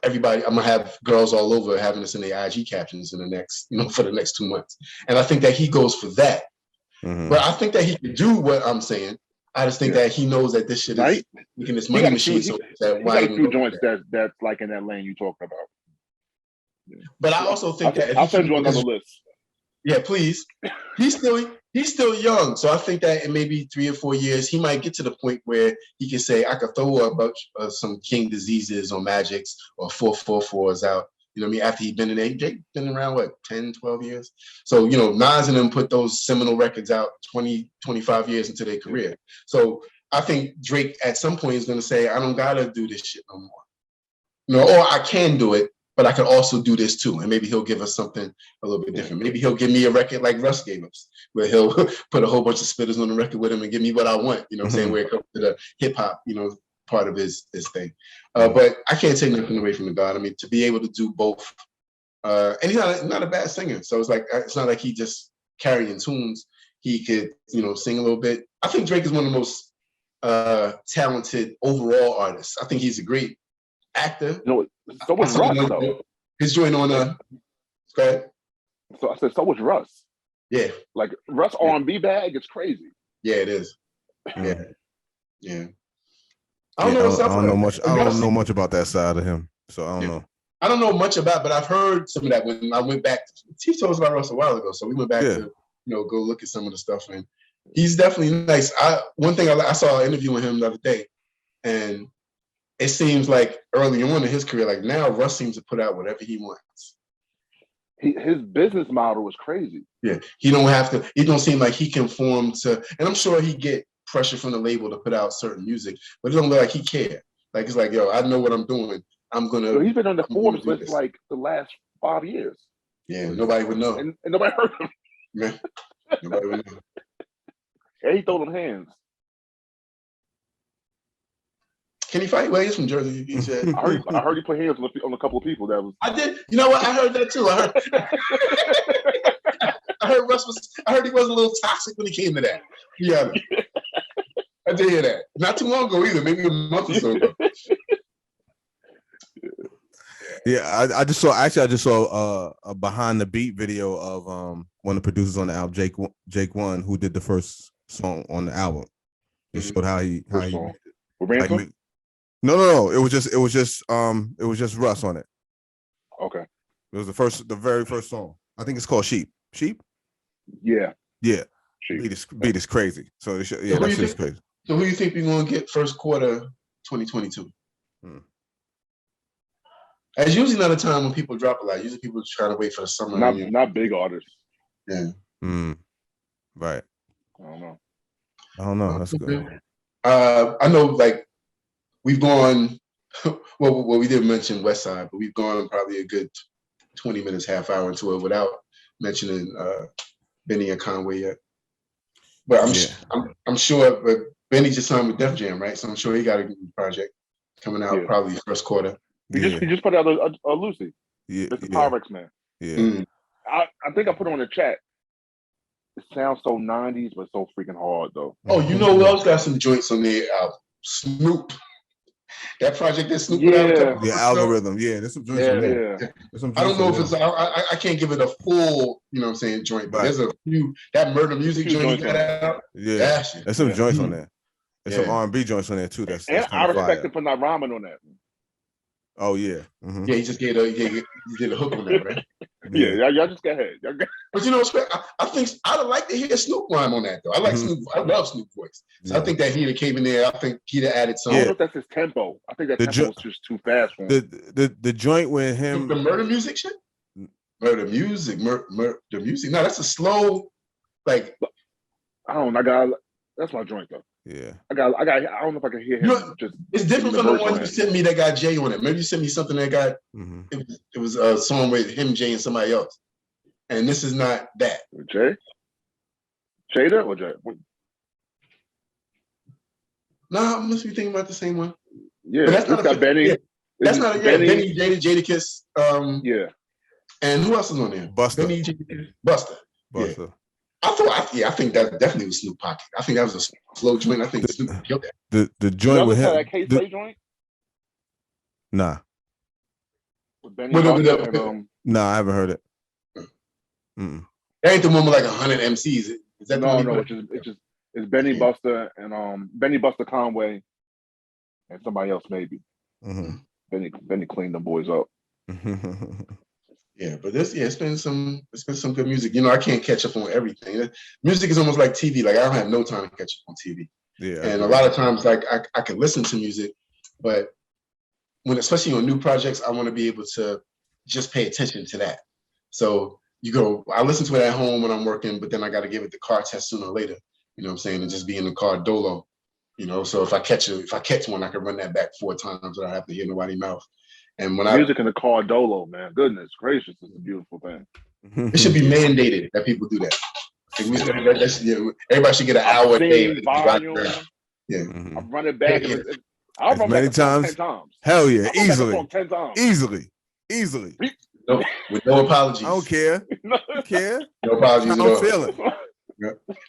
everybody, I'm gonna have girls all over having this in their IG captions in the next, for the next 2 months. And I think that he goes for that. Mm-hmm. But I think that he can do what I'm saying. I just think that he knows that this shit is making this money machine. He got a few joints that's like in that lane you talking about. Yeah. But I also think I'll send you another list. Yeah, please. He's still young, so I think that in maybe 3 or 4 years he might get to the point where he can say, I could throw a bunch of some King Diseases or Magics or 444s out. You know what I mean? After he'd been in there, Jake been around 10, 12 years. So, Nas and them put those seminal records out 20, 25 years into their career. So I think Drake at some point is gonna say, I don't gotta do this shit no more. Or I can do it, but I could also do this too. And maybe he'll give us something a little bit different. Maybe he'll give me a record like Russ gave us, where he'll put a whole bunch of spitters on the record with him and give me what I want, what I'm saying, where it comes to the hip hop, part of his thing. But I can't take nothing away from the God. I mean, to be able to do both, and he's not a bad singer. So it's not like he just carrying tunes. He could, sing a little bit. I think Drake is one of the most talented overall artists. I think he's a great actor. So was Russ, though. His joint on go ahead. So I said, so was Russ. Yeah. Like Russ R&B bag is crazy. Yeah, it is. Yeah. Yeah. I don't know much about that side of him. So I don't know. I don't know much about, but I've heard some of that when I went back. He told us about Russ a while ago. So we went back to, go look at some of the stuff. And he's definitely nice. One thing I saw an interview with him the other day, and it seems like early on in his career, like now Russ seems to put out whatever he wants. His business model is crazy. Yeah, he don't seem like he conform to, and I'm sure he get pressure from the label to put out certain music, but it don't look like he care. Like it's like, yo, I know what I'm doing. I'm gonna. So he's been on the Forbes list like the last 5 years. Yeah, nobody would know, and nobody heard him. Yeah, nobody would know. And he throw them hands. Can he fight? Well, he's from Jersey. He said. I heard he put hands on a couple of people. That was. I did. You know what? I heard that too. I heard he was a little toxic when he came to that. Yeah, I did hear that. Not too long ago either. Maybe a month or so ago. Yeah, I just saw a behind the beat video of one of the producers on the album, Jake One, who did the first song on the album. It showed how he like, no. It was just Russ on it. Okay. It was the very first song. I think it's called Sheep. Sheep? Yeah. Yeah. Beat is crazy. So that shit's crazy. So who do you think we're gonna get first quarter 2022? It's usually not a time when people drop a lot. Usually people try to wait for the summer. Not big artists. Yeah. Right. I don't know. That's good. I know, like, we've gone, well, we didn't mention West Side, but we've gone probably a good 20 minutes, half hour into it without mentioning Benny and Conway yet. But I'm sure, but Benny just signed with Def Jam, right? So I'm sure he got a good project coming out probably first quarter. He just put out a Lucy. Yeah, it's the Pyrex Man. Yeah. I think I put it on the chat. It sounds so 90s, but so freaking hard though. Oh, you know who else got some joints on their album? Snoop. That project that Snoop put out a couple the algorithm. Yeah, there's some joints on there. There's some I don't know if joints it's. I can't give it a full, you know what I'm saying, joint, but Right. there's a few that murder music joint he got out. Yeah, there's some joints on there. There's some R&B joints on there too. That's and kind I of respect fire. him for not rhyming on that. Oh yeah. Mm-hmm. Yeah, he just did a hook on that, right? Yeah, y'all just go ahead. But you know, I think I'd like to hear Snoop rhyme on that though. I like Snoop. I love Snoop voice. So I think that he'd have came in there. I think he'd have added some. I don't know if that's his tempo. I think that tempo was just too fast for him. The joint with him. The murder music shit. Murder music. The music. No, that's a slow. Like I don't know. That's my joint though. Yeah. I don't know if I can hear him. It's different from the one you sent me that got Jay on it. Maybe you sent me something that got it was a song with him, Jay, and somebody else. And this is not that. Jay? Jada or Jay? No, I must be thinking about the same one. Yeah, but that's not got Benny. Yeah. That's not Benny, Jadakiss. Yeah. And who else is on there? Buster. Benny, Jadakiss, Buster. Buster. Yeah. I think that definitely was Snoop Pocket. I think that was a slow joint. I think Snoop killed that. The joint with him. That K-Slay joint? Nah. With Benny Buster Nah, I haven't heard it. That ain't the one with like 100 MCs. Is that no? It's Benny Buster and Benny Buster Conway and somebody else maybe. Benny cleaned them boys up. Yeah, but it's been some good music. You know, I can't catch up on everything. Music is almost like TV. Like I don't have no time to catch up on TV. Yeah, and a lot of times, like I can listen to music, but especially on new projects, I want to be able to just pay attention to that. So I listen to it at home when I'm working, but then I got to give it the car test sooner or later. You know what I'm saying? And just be in the car dolo. You know, so if I catch one, I can run that back 4 times without having to hear nobody's mouth. And when music in the car dolo, man, goodness gracious, it's a beautiful thing. It should be mandated that people do that. Everybody should get an hour a day. Volume. Yeah, I've run it back. I'll run many times. 10 times. Hell yeah, easily. 10 times. Easily. No, with no apologies. I don't care. No apologies at all. Feel it.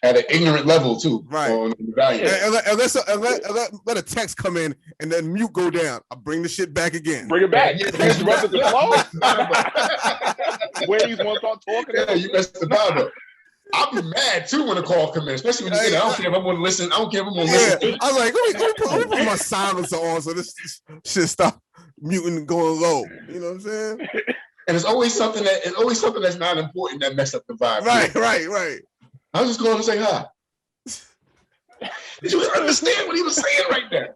At an ignorant level too, right? On the value. Let a text come in and then mute go down. I'll bring the shit back again. Bring it back. You disrupted the flow. Ways want to start talking. Yeah, you messed the vibe up. I'll be mad too when a call comes in, especially when you get. I don't care if I'm going to listen. I don't care if I'm going to listen. I was like, let me put my silencer on so this shit stop muting and going low. You know what I'm saying? And it's always something that's not important that mess up the vibe. Right. I was just going to say hi. Did you understand what he was saying right there?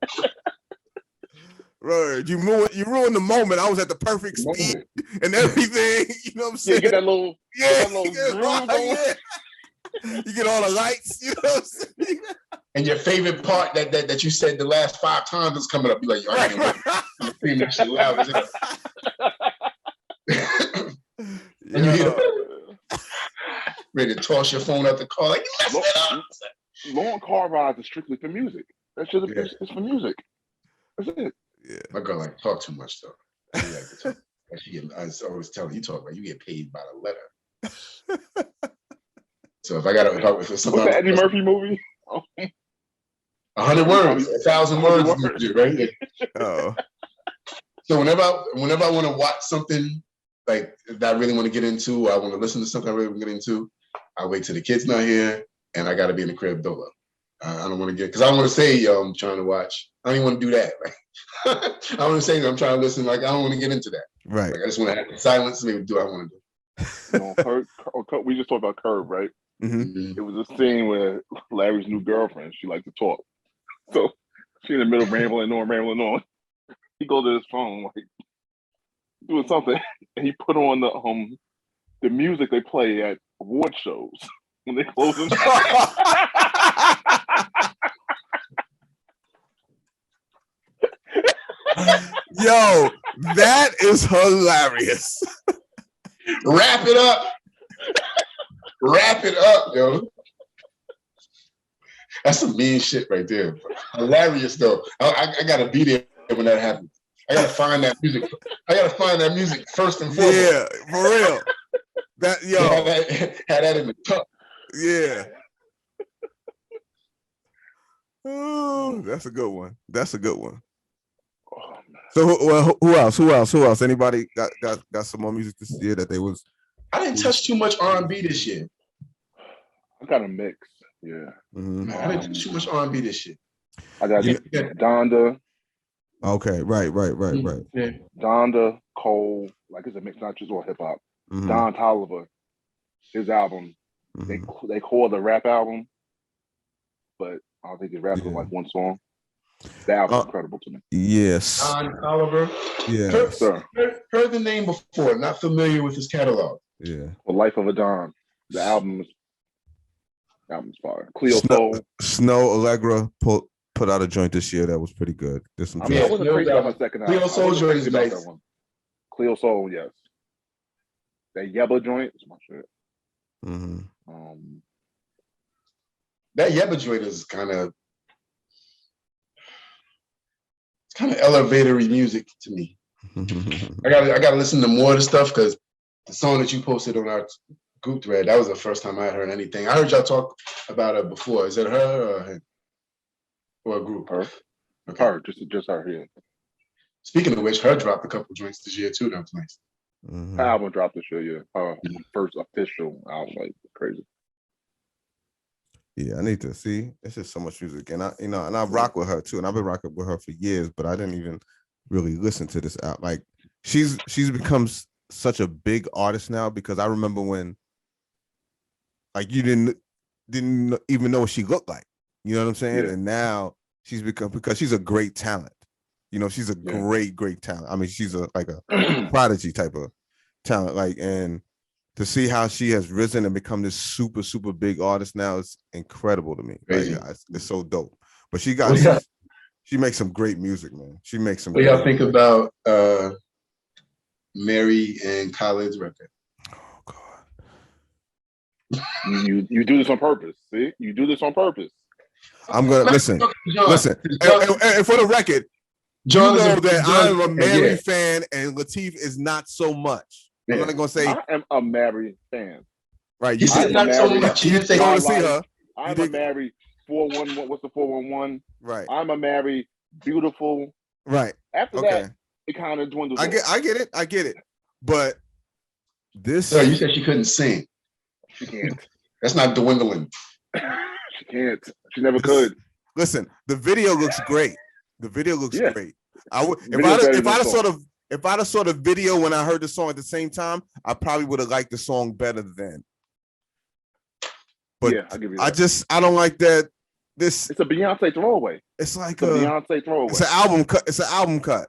Right, you ruined the moment. I was at the perfect speed and everything. You know what I'm saying? You get that little, You get all the lights. You know what I'm saying? And your favorite part that you said the last 5 times is coming up. You're like, I'm saying that shit loud. And you hear ready to toss your phone out the car like you messed it up. Long car rides are strictly for music. That should have it's for music. That's it. Yeah. My girl like talk too much though. I always tell her you talk like you get paid by the letter. So if it's something. What's the Eddie Murphy movie? 100 words, 1,000 words, right? Oh. So whenever I want to watch something like that I really want to get into, or I want to listen to something I really want to get into, I wait till the kid's not here and I got to be in the crib dolo. I don't want to because I don't want to say, I'm trying to watch. I don't even want to do that. Like, I want to say that I'm trying to listen. Like, I don't want to get into that. Right. Like, I just want to have silence. Maybe do what I want to do. We just talked about Curb, right? Mm-hmm. It was a scene where Larry's new girlfriend, she liked to talk. So she in the middle rambling on. He goes to his phone, like, doing something, and he put on the music they play at award shows when they close them. Yo, that is hilarious. Wrap it up, yo. That's some mean shit right there. Hilarious though. I gotta be there when that happens. I gotta find that music first and foremost. Yeah, for real. That had that in the cup. Yeah. Oh, that's a good one. So who else? Who else? Anybody got some more music this year that they was? I didn't touch too much R&B this year. I got a mix. Yeah. Mm-hmm. I didn't touch too much R&B this year. I got Donda. Okay, right. Yeah. Donda, Cole, like it's a mix, not just all hip hop. Mm-hmm. Don Toliver, his album. Mm-hmm. They call it a rap album, but I don't think they rap on like one song. The album's incredible to me. Yes. Don Toliver. Yeah. Heard the name before, not familiar with his catalog. Yeah. The Life of a Don. The album's fire. Cleo Soul. Snow Allegra put out a joint this year that was pretty good. There's some. I wasn't crazy about my second album. Cleo Soul joint is nice. That one. Cleo Soul, yes. That Yebba joint is my shit. Mm-hmm. That Yebba joint is kind of elevatory music to me. I gotta listen to more of the stuff because the song that you posted on our group thread, that was the first time I heard anything. I heard y'all talk about it before. Is it her or him? Or a group? Her. Okay. Her, just her here. Speaking of which, her dropped a couple joints this year too. That was nice. Mm-hmm. Album dropped this year, yeah. First official album, like crazy. Yeah, I need to see. It's just so much music, and I rock with her too, and I've been rocking with her for years, but I didn't even really listen to this out. Like she's become such a big artist now because I remember when, like, you didn't even know what she looked like. You know what I'm saying? Yeah. And now she's become, because she's a great talent. You know, she's a great talent. I mean, she's a prodigy type of talent. Like, and to see how she has risen and become this super, super big artist now is incredible to me. Like, it's so dope. But she makes some great music, man. She makes some. What do y'all think about Mary and Khaled's record? Oh God. You do this on purpose. See, you do this on purpose. I'm gonna listen. And for the record, John, you know that I'm a Mary fan and Latif is not so much. Yeah. I'm not gonna say I am a Mary fan. Right. You said not so much. You didn't say I see her. I'm a Mary 411. What's the 411? Right. I'm a Mary beautiful. Right. After that, it kind of dwindles. I get it. But this. Sir, you said she couldn't sing. She can't. That's not dwindling. She can't. She never could. Listen, the video looks great. The video looks great. If I'd have saw the video when I heard the song at the same time, I probably would have liked the song better then. But I'll give you that. I don't like that. It's a Beyonce throwaway. It's like a Beyonce throwaway. It's an album cut. It's an album cut.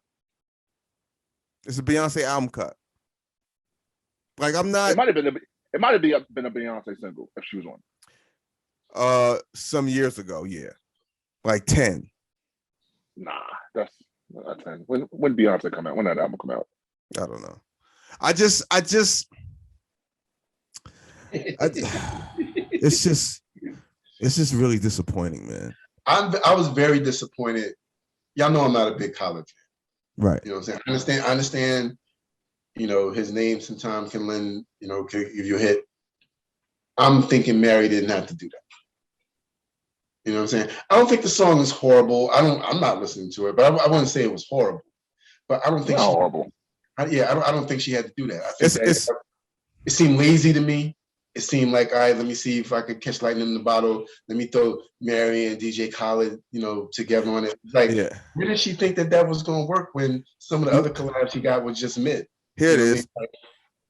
It's a Beyonce album cut. Like, I'm not. It might have been a Beyonce single if she was on. Some years ago, yeah, like 10. Nah, that's not 10. When Beyonce come out? When that album come out? I don't know. It's just really disappointing, man. I was very disappointed. Y'all know I'm not a big Khaled fan, right? You know what I'm saying? I understand. You know, his name sometimes can lend, can give you a hit. I'm thinking Mary didn't have to do that. You know what I'm saying? I don't think the song is horrible. I'm not listening to it, but I wouldn't say it was horrible. But I don't think horrible. I don't think she had to do that. I think it seemed lazy to me. It seemed like, all right, let me see if I could catch lightning in the bottle. Let me throw Mary and DJ Khaled, together on it. Like, where did she think that was going to work when some of the other collabs she got was just mid? Here it is.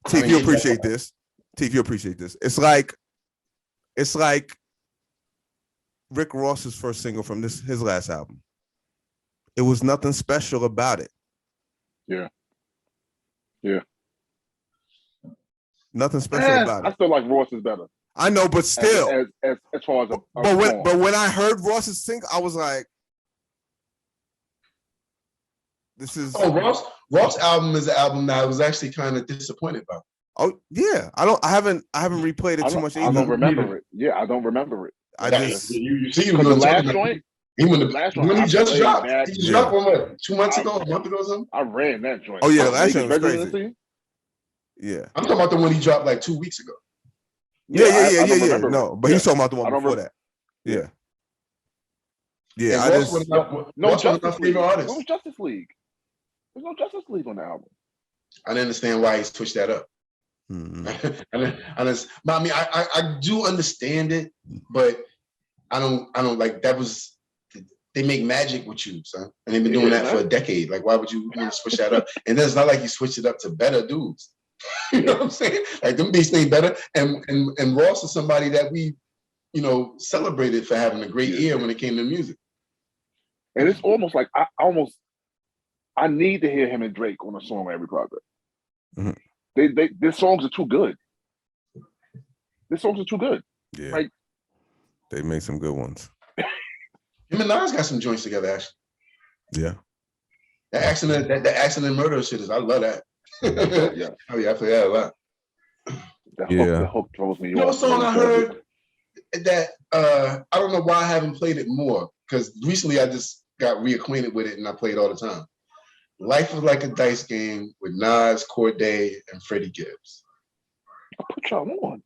Teef, you appreciate this. Teef, you appreciate this. It's like Rick Ross's first single from his last album. It was nothing special about it. Yeah. Nothing special about it. I still like Ross is better. I know, but still, as far as but when I heard Ross's single, I was like, "This is." Oh, Ross' album is an album that I was actually kind of disappointed about. Oh yeah, I haven't replayed it too much. I don't remember it. Yeah, I don't remember it. You see the last joint. When he just dropped, what, 2 months ago, a month ago or something? I ran that joint. Oh yeah, the last joint was crazy. Yeah, I'm talking about the one he dropped like 2 weeks ago. Yeah. No, but he's talking about the one before that. Yeah. No, Justice League. What was Justice League? There's no Justice League on the album. I didn't understand why he switched that up. Mm-hmm. I do understand it, but I don't like that was. They make magic with you, son, and they've been doing that for a decade. Like, why would you want to switch that up? And then it's not like you switched it up to better dudes. You know what I'm saying? Like, them beasts ain't better. And Ross is somebody that we, celebrated for having a great ear when it came to music. And it's almost like I need to hear him and Drake on a song on every project. Mm-hmm. Their songs are too good. Their songs are too good. Yeah, like they made some good ones. Him and Nas got some joints together, actually. Yeah. That accident murder shit I love that. Yeah. Oh yeah, I play that a lot. The hook throws me off. You know what song I heard that I don't know why I haven't played it more, because recently I just got reacquainted with it and I play it all the time. Life is Like a Dice Game with Nas, Corday, and Freddie Gibbs. I put y'all on.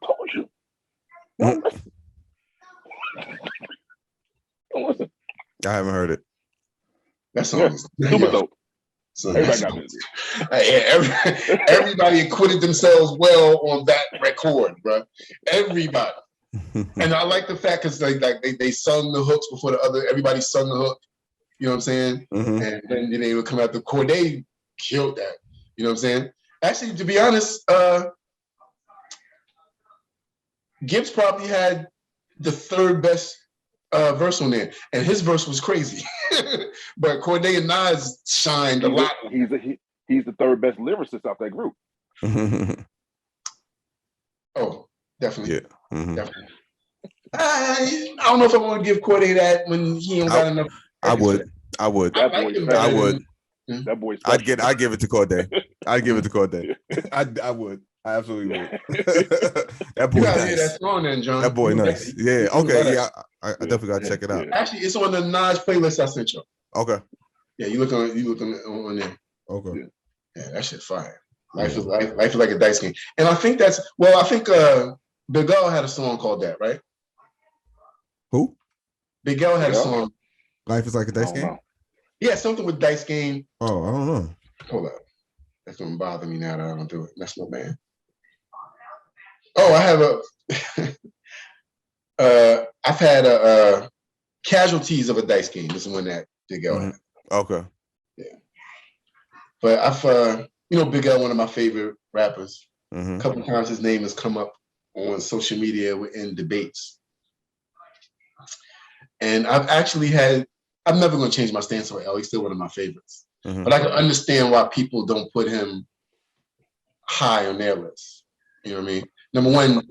Told you. Don't listen. Don't listen. I haven't heard it. That song is super dope. So Everybody everybody acquitted themselves well on that record, bro. Everybody. And I like the fact because they sung the hooks before everybody sung the hook. You know what I'm saying? Mm-hmm. And then they would come out. The Corday killed that. You know what I'm saying? Actually, to be honest, Gibbs probably had the third best verse on there, and his verse was crazy. But Corday and Nas shined a lot. He's the third best lyricist out that group. Oh, definitely. Yeah. Mm-hmm. Definitely. I don't know if I want to give Corday that when he don't got enough. I would. That boy's I'd give it to Corday. I'd give it to Corday. I would. I absolutely would. That boy nice. Hear that song then, John. That boy nice. Yeah. Okay. Yeah. I definitely gotta check it out. Actually, it's on the Nas playlist I sent you. Okay. Yeah, you look on there. Okay. Yeah, that shit fire. Life is like a dice game. And I think Big L had a song called that, right? Who? Big L had a song. Life is like a dice game? Yeah, something with dice game. Oh, I don't know. Hold up. That's gonna bother me now that I don't do it. That's my band. Oh, I have I've had Casualties of a Dice Game. This is one that Big L had. Okay. Yeah. But I've Big L, one of my favorite rappers. Mm-hmm. A couple of times his name has come up on social media in debates. And I'm never going to change my stance on L. He's still one of my favorites. Mm-hmm. But I can understand why people don't put him high on their list. You know what I mean? Number one,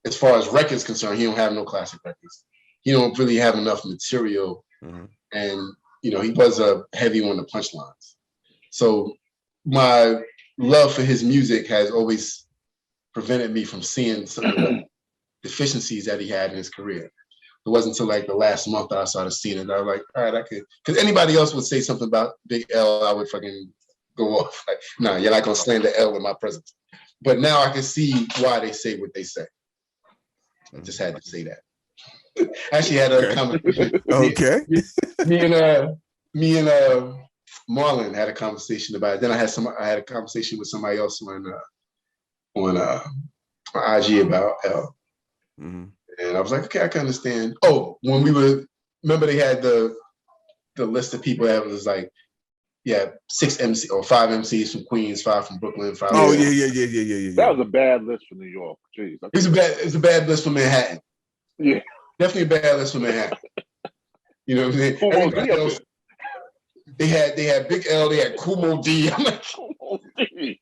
as far as records concerned, he don't have no classic records. He don't really have enough material. Mm-hmm. And, he was heavy on the punchlines. So my love for his music has always prevented me from seeing some of the deficiencies that he had in his career. It wasn't until like the last month that I started seeing it. I was like, all right, I could, because anybody else would say something about Big L, I would fucking go off. Like, no, you're not gonna slander L in my presence. But now I can see why they say what they say. I just had to say that. I actually had a conversation. Okay. Me and Marlon had a conversation about it. Then I had a conversation with somebody else on IG about L. Mm-hmm. And I was like, okay, I can understand. Oh, when remember they had the list of people that was like, 6 MC or 5 MCs from Queens, 5 from Brooklyn, 5. Oh yeah. That was a bad list for New York. Jeez. It's a bad list for Manhattan. Yeah. Definitely a bad list for Manhattan. You know what I'm saying? Everybody else, they had Big L, they had Kumo D. I'm like, Kumo D.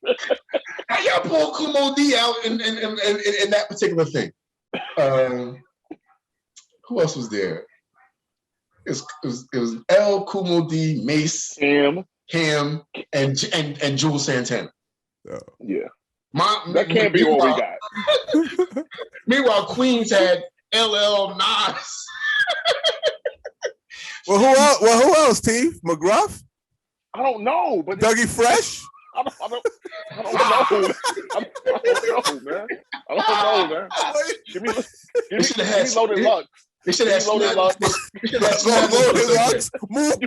How y'all pull Kumo D out in that particular thing? Who else was there? It was L, Kumo D, Mace, Cam, and Jules Santana. Oh. Yeah. That can't be all we got. Meanwhile, Queens had LL, Nas. Well, who else? T. McGruff? I don't know, but Dougie Fresh? I don't know. I don't know, man. Give me Loaded Lux. They should have Loaded Lux. Loaded Lux. Move.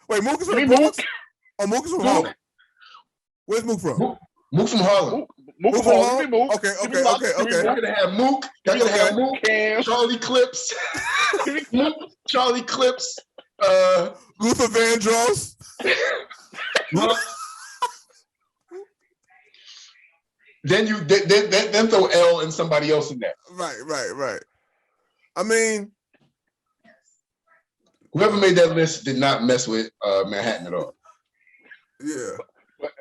Wait, Mook is Give from me the Mook. Bronx? Oh, Mook is from Mook. Harlem. Where's Mook from? Mook from Harlem. Mook Mook from from Harlem. Give me Mook. Okay, Give me okay, Mook. okay, Give me okay. Y'all Mook. gonna have Mook. Y'all gonna have Mook. Cam. Charlie Clips. Give me Mook. Charlie Clips. Luther Vandross. Then you then throw L and somebody else in there. Right. I mean, whoever made that list did not mess with Manhattan at all. Yeah.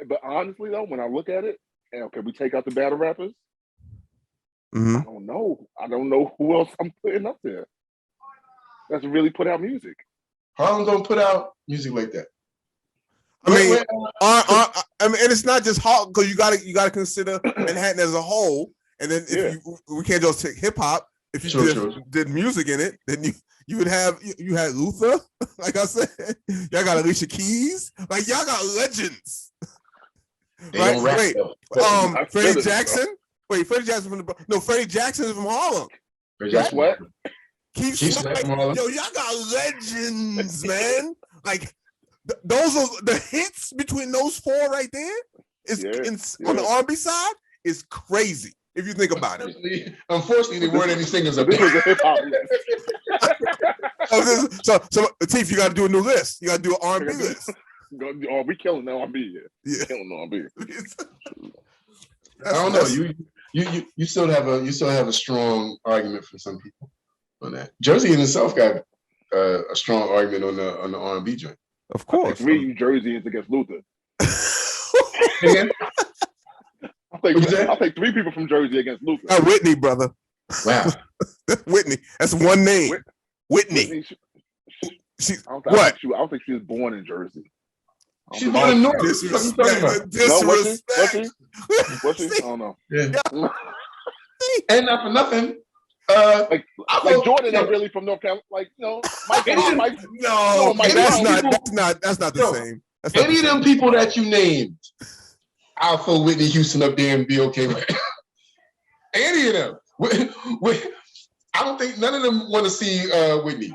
But honestly though, when I look at it, and okay, we take out the battle rappers. Mm-hmm. I don't know who else I'm putting up there. That's really put out music. Harlem don't put out music like that. I mean, I mean, and it's not just Harlem because you gotta consider Manhattan as a whole, and then if we can't just take hip hop. If you did music in it, then you would have you had Luther, like I said, y'all got Alicia Keys, like y'all got legends. They don't rap, wait, Freddie Jackson. Wait, Freddie Jackson from Freddie Jackson is from Harlem. Guess what? Keep Sweat. Yo, y'all got legends, man. Like those are the hits between those four right there. On the R&B side is crazy if you think about it. Unfortunately, there weren't any singers up This was there. a hip hop list. So, Teef, you got to do a new list. You got to do an R&B list. Oh, we killing the R&B here. Yeah, killing the R&B. I don't know. You still have a strong argument for some people on that. Jersey in itself got a strong argument on the R&B joint. Of course, 3 New Jerseyans against Luther. Again? I'll take 3 people from Jersey against Luther. Whitney, brother. Wow. Whitney. That's one name. Whitney. I don't think she was born in Jersey. She's born in North. Disrespect. Was she? I don't know. Yeah. And not for nothing. Like Jordan is really from North Carolina. Like, Mike. No, that's not the same. Any of them people that you named, I'll throw Whitney Houston up there and be okay with it. Any of them. I don't think none of them want to see Whitney.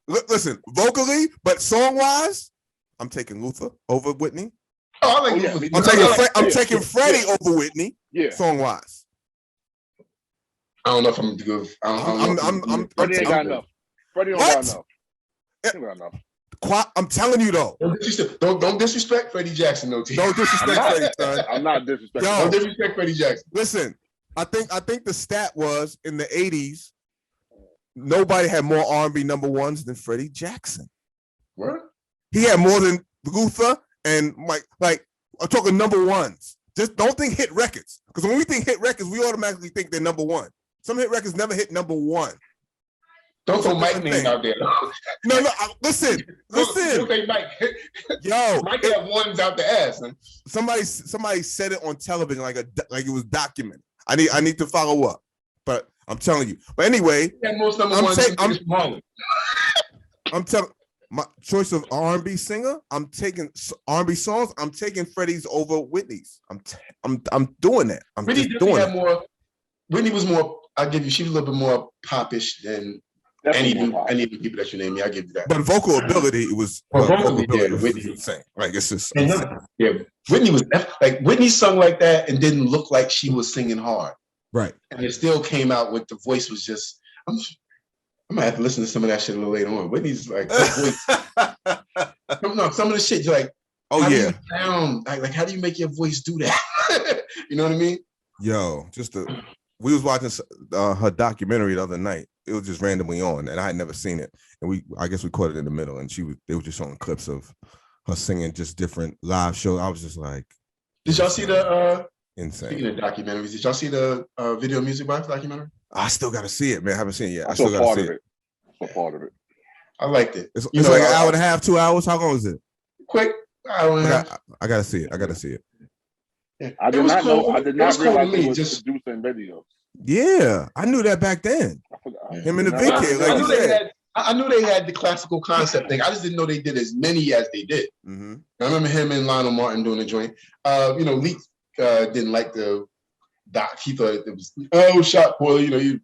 Listen, vocally, but song-wise, I'm taking Luther over Whitney. Oh, I like Luther. I'm taking Freddie over Whitney. Yeah, song-wise. I don't know if I'm good. Freddie ain't got enough. Freddie don't got enough. He ain't got enough. I'm telling you though. Don't disrespect Freddie Jackson, though. Don't disrespect Freddie, son. I'm not disrespecting. Don't disrespect Freddie Jackson. Listen, I think the stat was in the 80s, nobody had more R&B number ones than Freddie Jackson. What? He had more than Luther and like I'm talking number ones. Just don't think hit records. Because when we think hit records, we automatically think they're number one. Some hit records never hit number one. Don't throw Mike's name out there. No, listen. Don't say Mike. Yo, Mike had ones out the ass. Man. Somebody said it on television like it was documented. I need to follow up, but I'm telling you. But anyway, I'm telling my choice of R&B singer. I'm taking R&B songs. I'm taking Freddie's over Whitney's. I'm doing that. I'm Whitney just doing it. More. Whitney was more. I'll give you. She was a little bit more popish than any of the people that you named me. I'll give you that. But vocal ability, it was. Whitney insane. Like it's just. Yeah, Whitney was like Whitney sung like that and didn't look like she was singing hard. Right. And it still came out with the voice was just. I'm gonna have to listen to some of that shit a little later on. Whitney's like voice. No, some of the shit you're like. Oh yeah. How do you make your voice do that? You know what I mean? Yo, we was watching her documentary the other night. It was just randomly on, and I had never seen it. And I guess we caught it in the middle, and they were just showing clips of her singing just different live shows. I was just like, did y'all see the insane? Speaking of documentaries, did y'all see the Video Music Box documentary? I still got to see it, man. I haven't seen it yet. I still got to see it. Part of it. I liked it. It's like an hour and a half, 2 hours. How long is it? Quick. I got to see it. I got to see it. Yeah. I did not realize he was just producing videos. Yeah, I knew that back then. Him and the big kid, like you said. I knew they had the classical concept thing. I just didn't know they did as many as they did. Mm-hmm. I remember him and Lionel Martin doing a joint. Leak didn't like the doc. He thought it was shot poorly.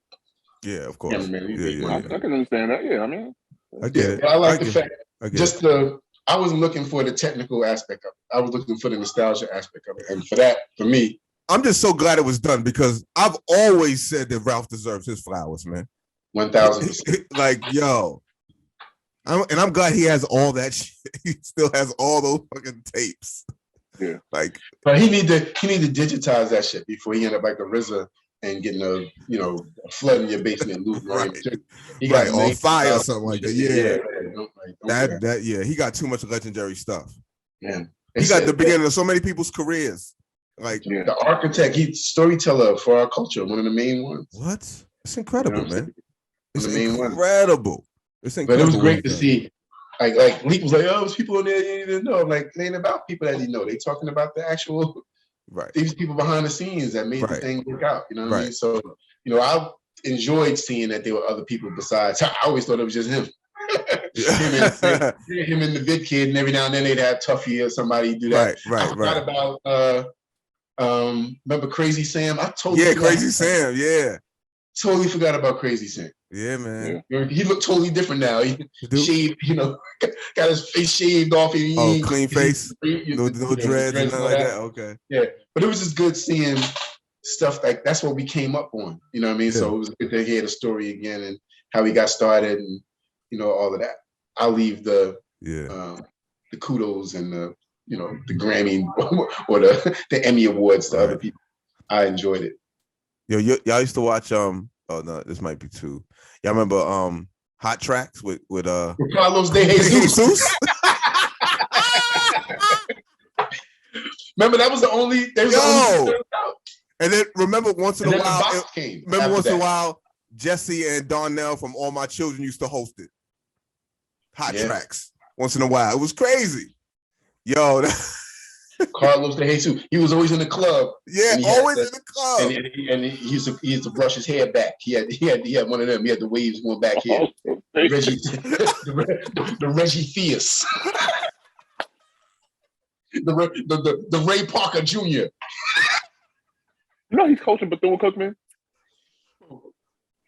Yeah, of course. Yeah. I can understand that. Yeah, I mean, I get it. I like the fact I wasn't looking for the technical aspect of it. I was looking for the nostalgia aspect of it. And for me, I'm just so glad it was done because I've always said that Ralph deserves his flowers, man. 1000%. Like, yo. I'm glad he has all that shit. He still has all those fucking tapes. Yeah. Like, but he need to digitize that shit before he end up like a RZA and getting a flood in your basement loop. Right. He got on fire or something like that. Yeah. Don't yeah, he got too much legendary stuff. Yeah. He got the beginning of so many people's careers. Like the architect, he's storyteller for our culture, one of the main ones. What? It's incredible, man. It's incredible. It's incredible. But it was great to see. Like Leak was like, oh, there's people in there you didn't know. Like, it ain't about people that you know. They talking about the actual these people behind the scenes that made the thing work out. You know what I mean? So, I enjoyed seeing that there were other people besides. I always thought it was just him. him and the Vid Kid, and every now and then they'd have Tuffy or somebody do that. I forgot about remember Crazy Sam? I totally Crazy Sam, totally forgot about Crazy Sam. Yeah, man. He looked totally different now. He shaved, got his face shaved off. Clean face, no dreads and nothing like that. Okay. Yeah, but it was just good seeing stuff like that's what we came up on. You know what I mean? Yeah. So it was good to hear the story again and how he got started and all of that. I'll leave the kudos and the the Grammy or the Emmy awards to other people. I enjoyed it. Yo, y'all used to watch oh no, this might be too. Y'all remember Hot Tracks with Carlos de Jesus? Remember that was the only. And then remember once in a while, Jesse and Darnell from All My Children used to host it. Hot Tracks once in a while. It was crazy. Yo, Carlos de Jesus. He was always in the club. Yeah, always in the club. And he used to brush his hair back. He had one of them. He had the waves going back here. Reggie, the Reggie Fierce. the Ray Parker Jr. He's coaching Bethune-Cookman.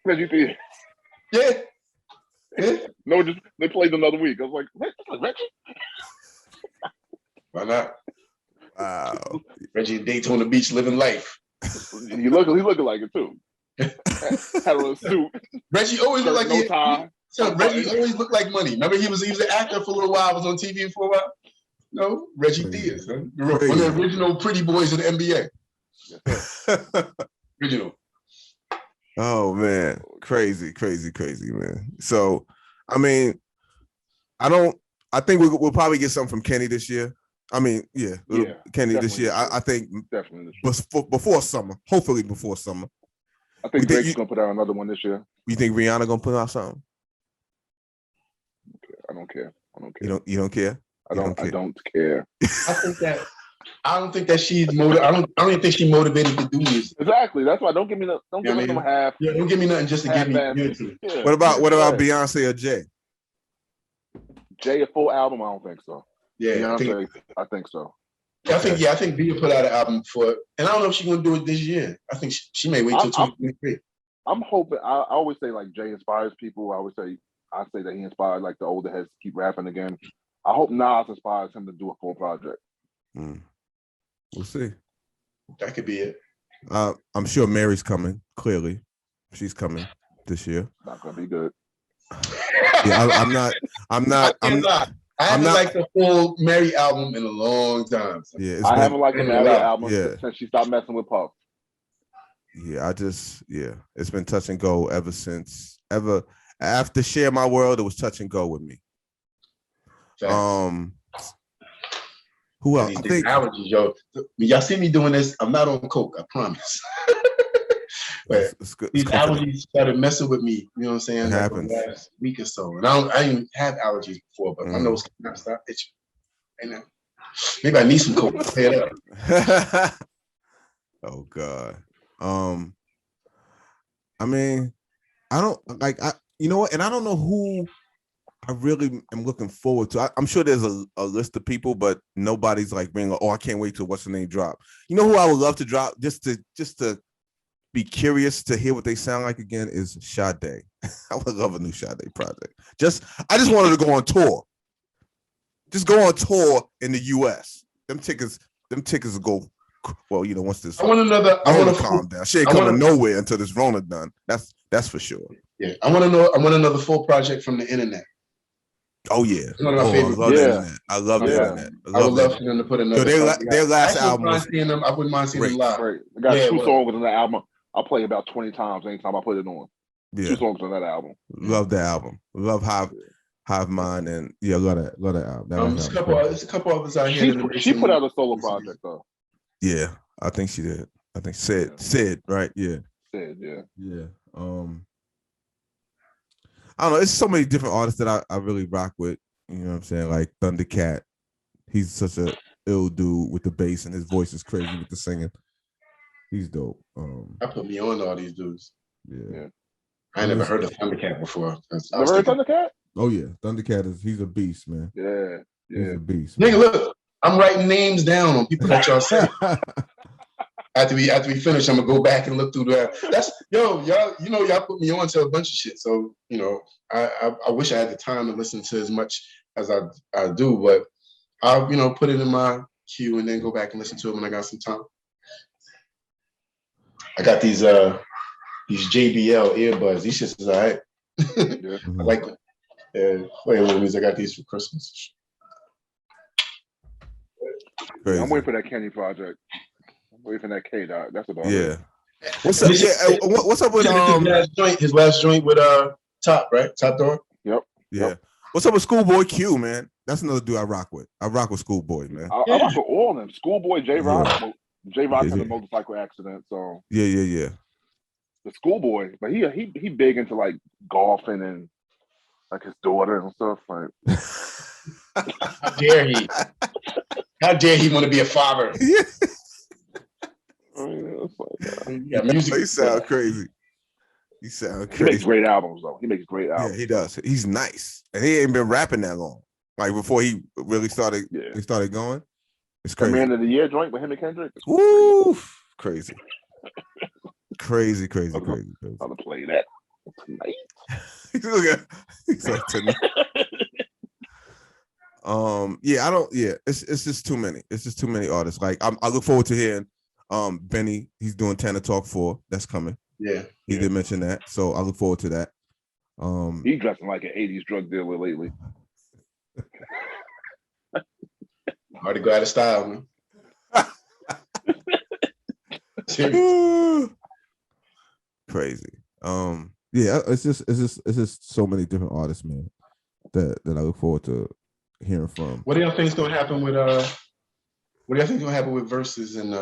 Reggie Fierce. Yeah. No, just they played another week. I was like, Reggie? Why not? Wow. Reggie in Daytona Beach living life. He looking like it too. Had a suit. Reggie always looked like tie. Reggie always looked like money. Remember he was an actor for a little while, was on TV for a while. No, Reggie Diaz, huh? One of the original pretty boys in the NBA. Original. Oh man, crazy, man. So, I mean, I think we'll probably get something from Kenny this year. I mean, Kenny this year. I think definitely before summer. Hopefully before summer. I think Drake's gonna put out another one this year. You think Rihanna gonna put out something? I don't care. You don't care? I don't care. I don't think that she's I don't even think she's motivated to do music. Exactly. That's why don't give me half. Yeah, don't give me nothing just to give me music. Yeah. What about Beyonce or Jay? Jay a full album? I don't think so. Yeah, Beyonce, I think so. I think Bia put out an album for it, and I don't know if she's gonna do it this year. I think she may wait till 2023. I'm hoping. I always say like Jay inspires people. I say that he inspired like the older heads to keep rapping again. I hope Nas inspires him to do a full project. We'll see. That could be it. I'm sure Mary's coming. Clearly, she's coming this year. Not gonna be good. Yeah, I'm not. I haven't liked the full Mary album in a long time. So. Yeah, I haven't liked the Mary album since she stopped messing with Puff. Yeah, it's been touch and go ever since. After Share My World, it was touch and go with me. Thanks. Who else? I think allergies, yo. Y'all see me doing this. I'm not on coke, I promise. But these allergies started messing with me. You know what I'm saying? It happens. Like the last week or so, and I didn't have allergies before, but my nose cannot stop itching. And maybe I need some coke to clear it up. Oh God. I mean, I don't like. You know what? And I don't know who I really am looking forward to. I'm sure there's a list of people, but nobody's like being like, oh, I can't wait till what's the name drop. You know who I would love to drop just to be curious to hear what they sound like again is Sade. I would love a new Sade project. I just wanted to go on tour. Just go on tour in the U.S. Them tickets will go. Well, once this. I want to calm down. She ain't coming nowhere until this Rona done. That's for sure. Yeah, I want another full project from the internet. Oh yeah. One of my favorite. I love the internet. I love the internet. I would love for them to put another. Their last album. I wouldn't mind seeing them live. Right. I got 2 songs on the album. I'll play about 20 times anytime I put it on. Yeah. 2 songs on that album. Love the album. Love Hive Mind and love that album. There's a couple others out here. She put out a solo project though. Yeah, I think she did. I think Sid, right? Yeah. Sid, yeah. Yeah. I don't know. It's so many different artists that I really rock with. You know what I'm saying? Like Thundercat. He's such a ill dude with the bass, and his voice is crazy with the singing. He's dope. I put me on all these dudes. Yeah. I never heard of Thundercat before. Never heard Thundercat? Oh yeah, Thundercat he's a beast, man. Yeah. He's a beast. Nigga, look, I'm writing names down on people that y'all say. After we finish, I'm gonna go back and look through that. That's y'all. Y'all put me on to a bunch of shit. So I wish I had the time to listen to as much as I do, but I'll put it in my queue and then go back and listen to it when I got some time. I got these JBL earbuds. These shits is all right. I like them. Wait, I got these for Christmas. Crazy. I'm waiting for that Kenny project. I'm waiting for that K-Dot. That's about it. What's up? What's up with his last joint with Top, right? Top Dog? Yep. Yeah. Yep. What's up with Schoolboy Q, man? That's another dude I rock with. I rock with Schoolboy, man. I rock with all of them. Schoolboy, J-Rock. J-Rock had a motorcycle accident, so yeah. The Schoolboy, but he big into like golfing and like his daughter and stuff. Like, how dare he? How dare he want to be a father? Music. He sound crazy. He makes great albums though. He makes great albums. Yeah, he does. He's nice, and he ain't been rapping that long. Like before he really started. He started going. It's crazy. The Man of the Year joint with him and Kendrick. Woo! Crazy. Crazy. I'm gonna play that tonight. He's like tonight. It's just too many. It's just too many artists. Like I look forward to hearing Benny. He's doing Tana Talk 4. That's coming. Yeah. He did mention that. So I look forward to that. He's dressing like an 80s drug dealer lately. Hard to go out of style, man. Crazy. It's just so many different artists, man, that I look forward to hearing from. What do y'all think is gonna happen with Versus in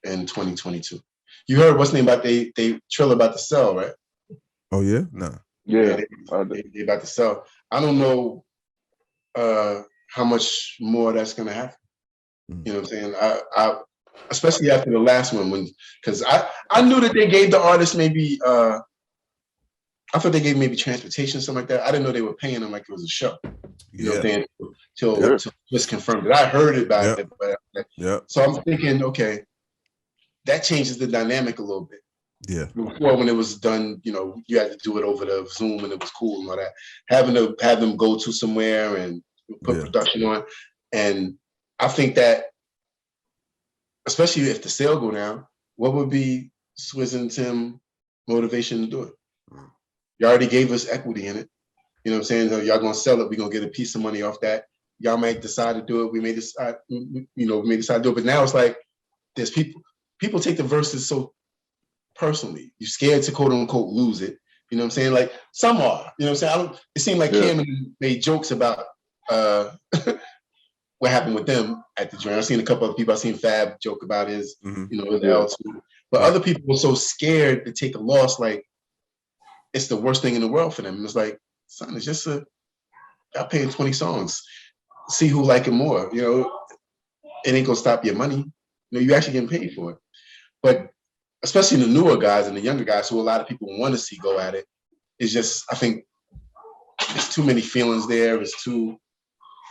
2022? You heard what's name about they Triller about to sell, right? Oh yeah? No. Yeah. They about to sell. I don't know how much more that's gonna happen. You know what I'm saying? I especially after the last one, because I knew that they gave the artist maybe I thought they gave maybe transportation, something like that. I didn't know they were paying them like it was a show. You know what I'm saying? Till just confirmed it. I heard about it, but so I'm thinking, okay, that changes the dynamic a little bit. Yeah. Before, when it was done, you had to do it over the Zoom and it was cool and all that. Having to have them go to somewhere and put production on. And I think that, especially if the sale go down, what would be Swizz and Tim motivation to do it? You already gave us equity in it. You know what I'm saying? So y'all gonna sell it, we're gonna get a piece of money off that. Y'all might decide to do it. We may decide to do it. But now it's like there's people take the Verses so personally. You're scared to quote unquote lose it. You know what I'm saying? Like some are. You know what I'm saying? It seemed like Cameron made jokes about what happened with them at the joint. I've seen a couple of people. I've seen Fab joke about his, his L too. But other people were so scared to take a loss, like it's the worst thing in the world for them. And it's like, son, it's just y'all paying 20 songs. See who like it more. It ain't gonna stop your money. You actually getting paid for it. But especially the newer guys and the younger guys who a lot of people want to see go at it, it's just, I think there's too many feelings there. There's too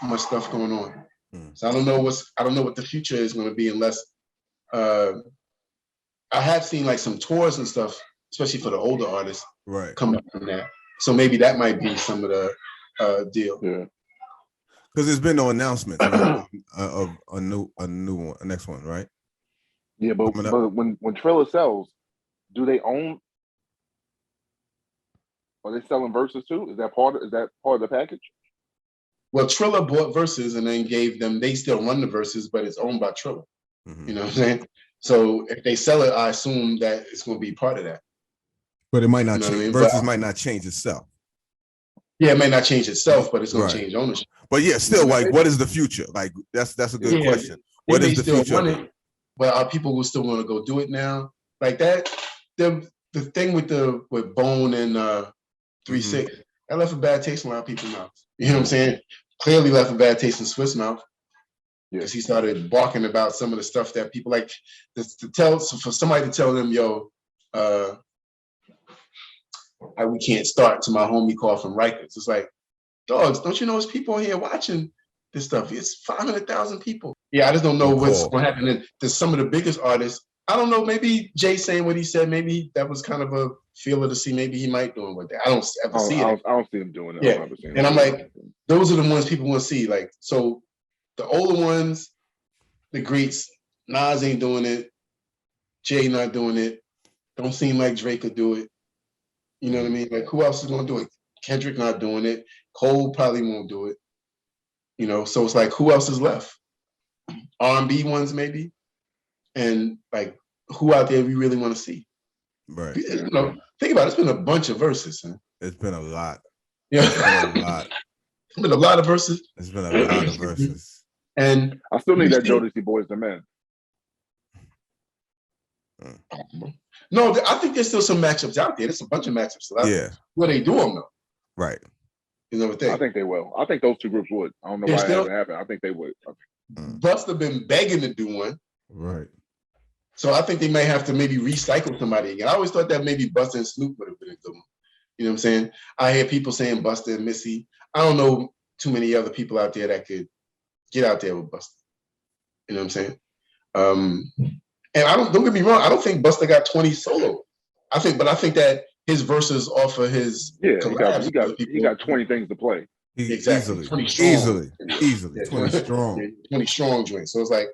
much stuff going on. So I don't know what the future is going to be unless I have seen like some tours and stuff, especially for the older artists, come up from that. So maybe that might be some of the deal. Yeah. Because there's been no announcements, right? Of a new one, a next one, right? Yeah, but when Triller sells, do they own? Are they selling Versus too? Is that part of the package? Well, Triller bought Versus and then gave them. They still run the Versus, but it's owned by Triller. Mm-hmm. You know what I'm saying? So if they sell it, I assume that it's going to be part of that. But it might not You know change. what I mean? Versus might not change itself. Yeah, it may not change itself, but it's going Right. to change ownership. But yeah, still, like, what is the future? Like, that's a good question. What is the future? But are people who still want to go do it now? Like that, the thing with Bone and 3-6, that left a bad taste in a lot of people's mouths. You know what I'm saying? Clearly left a bad taste in Swiss mouth. Because he started barking about some of the stuff that people like for somebody to tell them, yo, we can't start to my homie call from Rikers. It's like, dogs, don't you know there's people here watching this stuff? It's 500,000 people. Yeah, I just don't know what's going to happen. And there's some of the biggest artists. I don't know. Maybe Jay saying what he said. Maybe that was kind of a feeler to see. Maybe he might do it with that. I don't ever see it. I don't see him doing it. Yeah, and I'm like, those are the ones people want to see. Like, so the older ones, the greats, Nas ain't doing it. Jay not doing it. Don't seem like Drake could do it. You know what I mean? Like, who else is going to do it? Kendrick not doing it. Cole probably won't do it. You know, so it's like, who else is left? R&B ones maybe, and like, who out there we really want to see? Right. You know, think about it. It's been a bunch of verses. Huh? It's been a lot. Yeah, it's been a lot. It's been a lot of verses. It's been a lot of verses. And I still need that Jodeci Boys the Men. No, I think there's still some matchups out there. There's a bunch of matchups out there. Where they do them though. Right. You know what they? I think they will. I think those two groups would. I don't know why it hasn't happened. I think they would. Busta been begging to do one. Right. So I think they may have to maybe recycle somebody again. I always thought that maybe Busta and Snoop would have been a good one. You know what I'm saying? I hear people saying Busta and Missy. I don't know too many other people out there that could get out there with Busta. You know what I'm saying? And don't get me wrong, I don't think Busta got 20 solo. I think that his verses off of his collabs, he got 20 things to play. Exactly. 20 strong. Easily. Yeah, 20 strong. 20 strong joints. So it's like,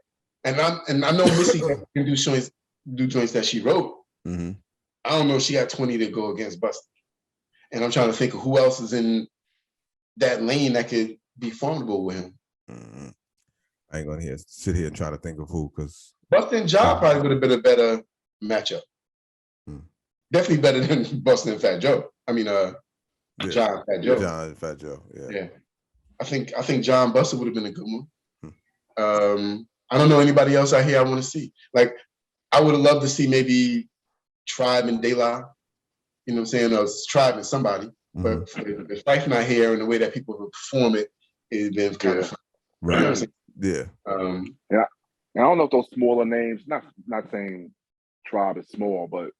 and I know Missy can do joints that she wrote. Mm-hmm. I don't know if she got 20 to go against Busta. And I'm trying to think of who else is in that lane that could be formidable with him. Mm-hmm. I ain't gonna sit here and try to think of who, because Busta and Ja probably would have been a better matchup. Definitely better than Busta and Fat Joe. I mean, John and Fat Joe. John and Fat Joe. Yeah. I think John Busta would have been a good one. I don't know anybody else out here I want to see. Like, I would have loved to see maybe Tribe and De La. You know what I'm saying? Or Tribe and somebody. Mm-hmm. But if Phife not here and the way that people would perform it, it'd been kind of fun. Right. You know what I'm saying? Yeah. And I don't know if those smaller names, not saying Tribe is small, but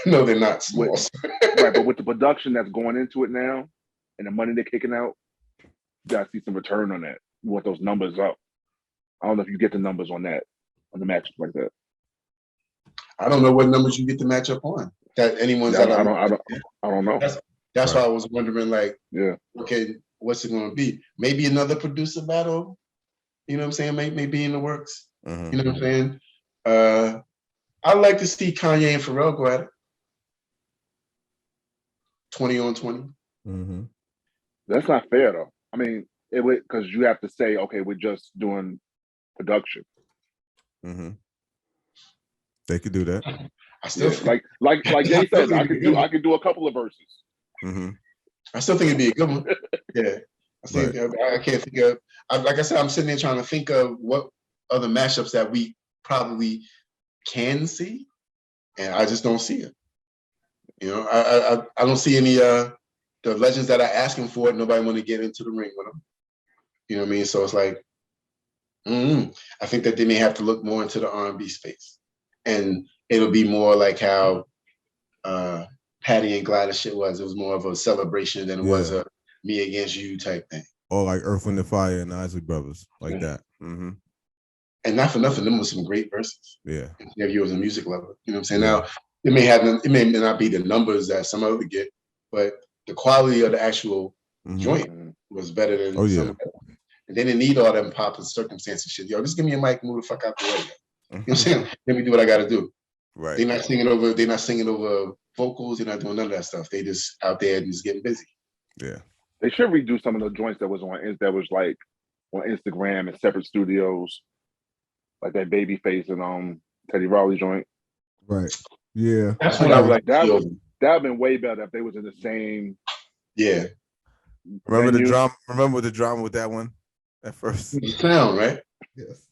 no, they're not small. Right, but with the production that's going into it now and the money they're kicking out, you gotta see some return on that. You want those numbers up. I don't know if you get the numbers on that, on the matchup like that. I don't know what numbers you get the matchup on. That anyone's I don't know. That's why I was wondering, like, okay, what's it gonna be? Maybe another producer battle. You know what I'm saying? Maybe in the works. Mm-hmm. You know what I'm saying? I'd like to see Kanye and Pharrell go at it. 20 on 20. Mm-hmm. That's not fair though. I mean, it would, because you have to say, okay, we're just doing production. Mm-hmm. They could do that. I still like Jay said, I could do a couple of verses. Mm-hmm. I still think it'd be a good one. Yeah. I can't think of. Like I said, I'm sitting there trying to think of what other mashups that we probably can see, and I just don't see it. You know, I don't see any the legends that are asking for it. Nobody want to get into the ring with them. You know what I mean? So it's like, I think that they may have to look more into the R&B space, and it'll be more like how Patty and Gladys shit was. It was more of a celebration than it was a me against you type thing. Or like Earth, Wind, and Fire and Isley Brothers, like that. Mm-hmm. And not for nothing, them was some great verses. Yeah. If you was a music lover, you know what I'm saying? Now, it may not be the numbers that some other get, but the quality of the actual joint was better than some of them. And they didn't need all them pop and circumstances shit. Yo, just give me a mic and move the fuck out the way. You know what I'm saying? Let me do what I got to do. Right. They're not singing over vocals. They're not doing none of that stuff. They just out there and just getting busy. Yeah. They should redo some of the joints that was like on Instagram and separate studios, like that Babyface and Teddy Riley joint. Right. Yeah. That's what I would like. That would have been way better if they was in the same. Yeah. Remember the drama? Remember the drama with that one at first? The sound, right? Yes.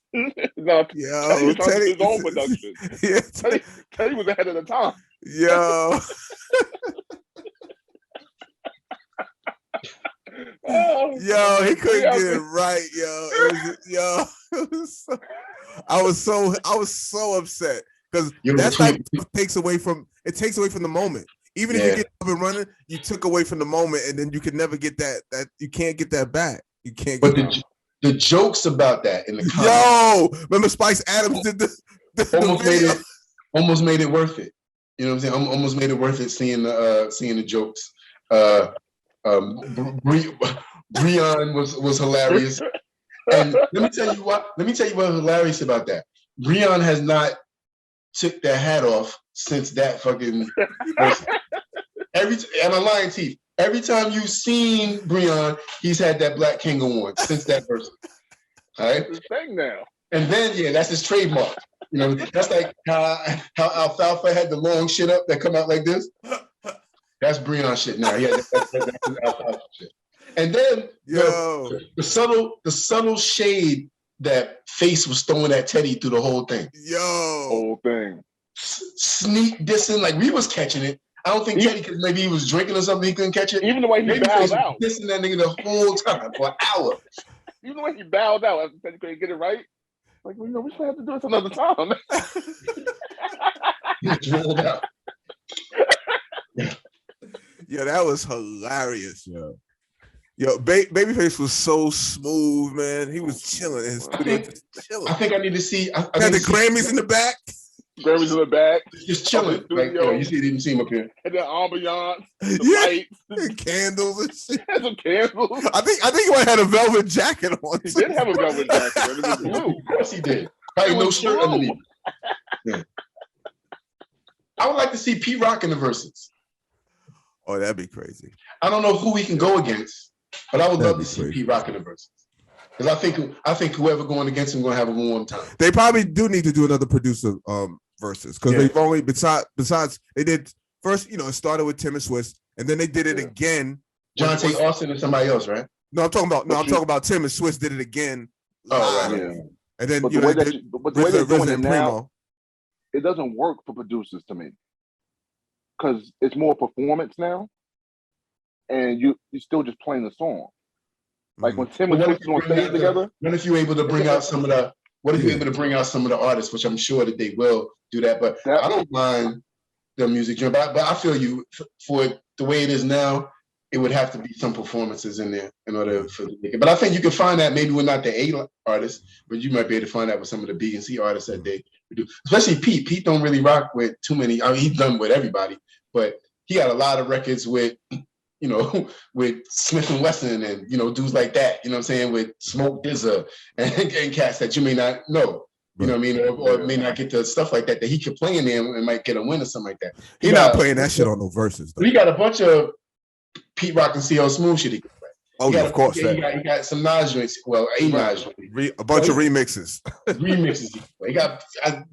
No, Yo, Teddy was trying to do his own production. Yeah, Teddy was ahead of the time. yo. Yo, he couldn't get it right, yo. I was so upset because that type of stuff takes away from the moment. Even if you get up and running, you took away from the moment, and then you can never get that you can't get that back. You can't get But the jokes about that in the comments, yo, remember Spice Adams did almost made it worth it. You know what I'm saying? Almost made it worth it seeing the jokes. Breon was hilarious. And let me tell you what hilarious about that. Breon has not took that hat off since that fucking person. And I'm lying to you. Every time you've seen Breon, he's had that Black King on since that person. All right? It's his thing now. And then that's his trademark. You know, that's like how Alfalfa had the long shit up that come out like this. That's Breon shit now. Yeah, that's his Alfalfa shit. And then the subtle shade that Face was throwing at Teddy through the whole thing. Whole thing. Sneak dissing, like we was catching it. I don't think Teddy, because maybe he was drinking or something, he couldn't catch it. Even the way he bowed out. Dissing that nigga the whole time for an hour. Even the way he bowed out after Teddy couldn't get it right. Like, we should have to do this another time. He drooled out. Yeah, that was hilarious, yo. Yo, Babyface was so smooth, man. He was chilling in his studio, just chilling. I think I need to see. Had the Grammys in the back. Grammys in the back. Just chilling. Like, you didn't see him up here. And then ambiance, the lights, and candles and shit. Had some candles. I think he had a velvet jacket on. He did have a velvet jacket. It was blue. Of course he did. Probably no shirt underneath. Yeah. I would like to see Pete Rock in the verses. Oh, that'd be crazy. I don't know who he can go against, but I would love to see Pete Rock in the verses. Because I think whoever going against him going to have a warm time. They probably do need to do another producer versus, because they've only besides they did first. You know, it started with Tim and Swiss, and then they did it again. John T. Austin and somebody else, right? No, I'm talking about Tim and Swiss did it again. Oh, right. Yeah. And then but the way they're doing it now, it doesn't work for producers to me, because it's more performance now, and you're still just playing the song. Like when Tim and Swiss was on stage together. What if you're able to bring out some of the? What if you're able to bring out some of the artists, which I'm sure that they will do that. But I don't mind the music, but I feel you for the way it is now. It would have to be some performances in there in order for the. But I think you can find that maybe we're not the A artists, but you might be able to find that with some of the B and C artists that they do. Especially Pete. Pete don't really rock with too many. I mean, he's done with everybody, but he got a lot of records with, you know, with Smith and Wesson and, you know, dudes like that. You know what I'm saying? With Smoke DZA and cats that you may not know. You know what I mean? Or may not get the stuff like that he could play in there and might get a win or something like that. He's not playing that shit on no verses, though. He got a bunch of Pete Rock and CL Smooth shit he can play. Oh, yeah, of course. He got some Nas joints. Well, Nas joint. A bunch of remixes. Remixes he can play. He got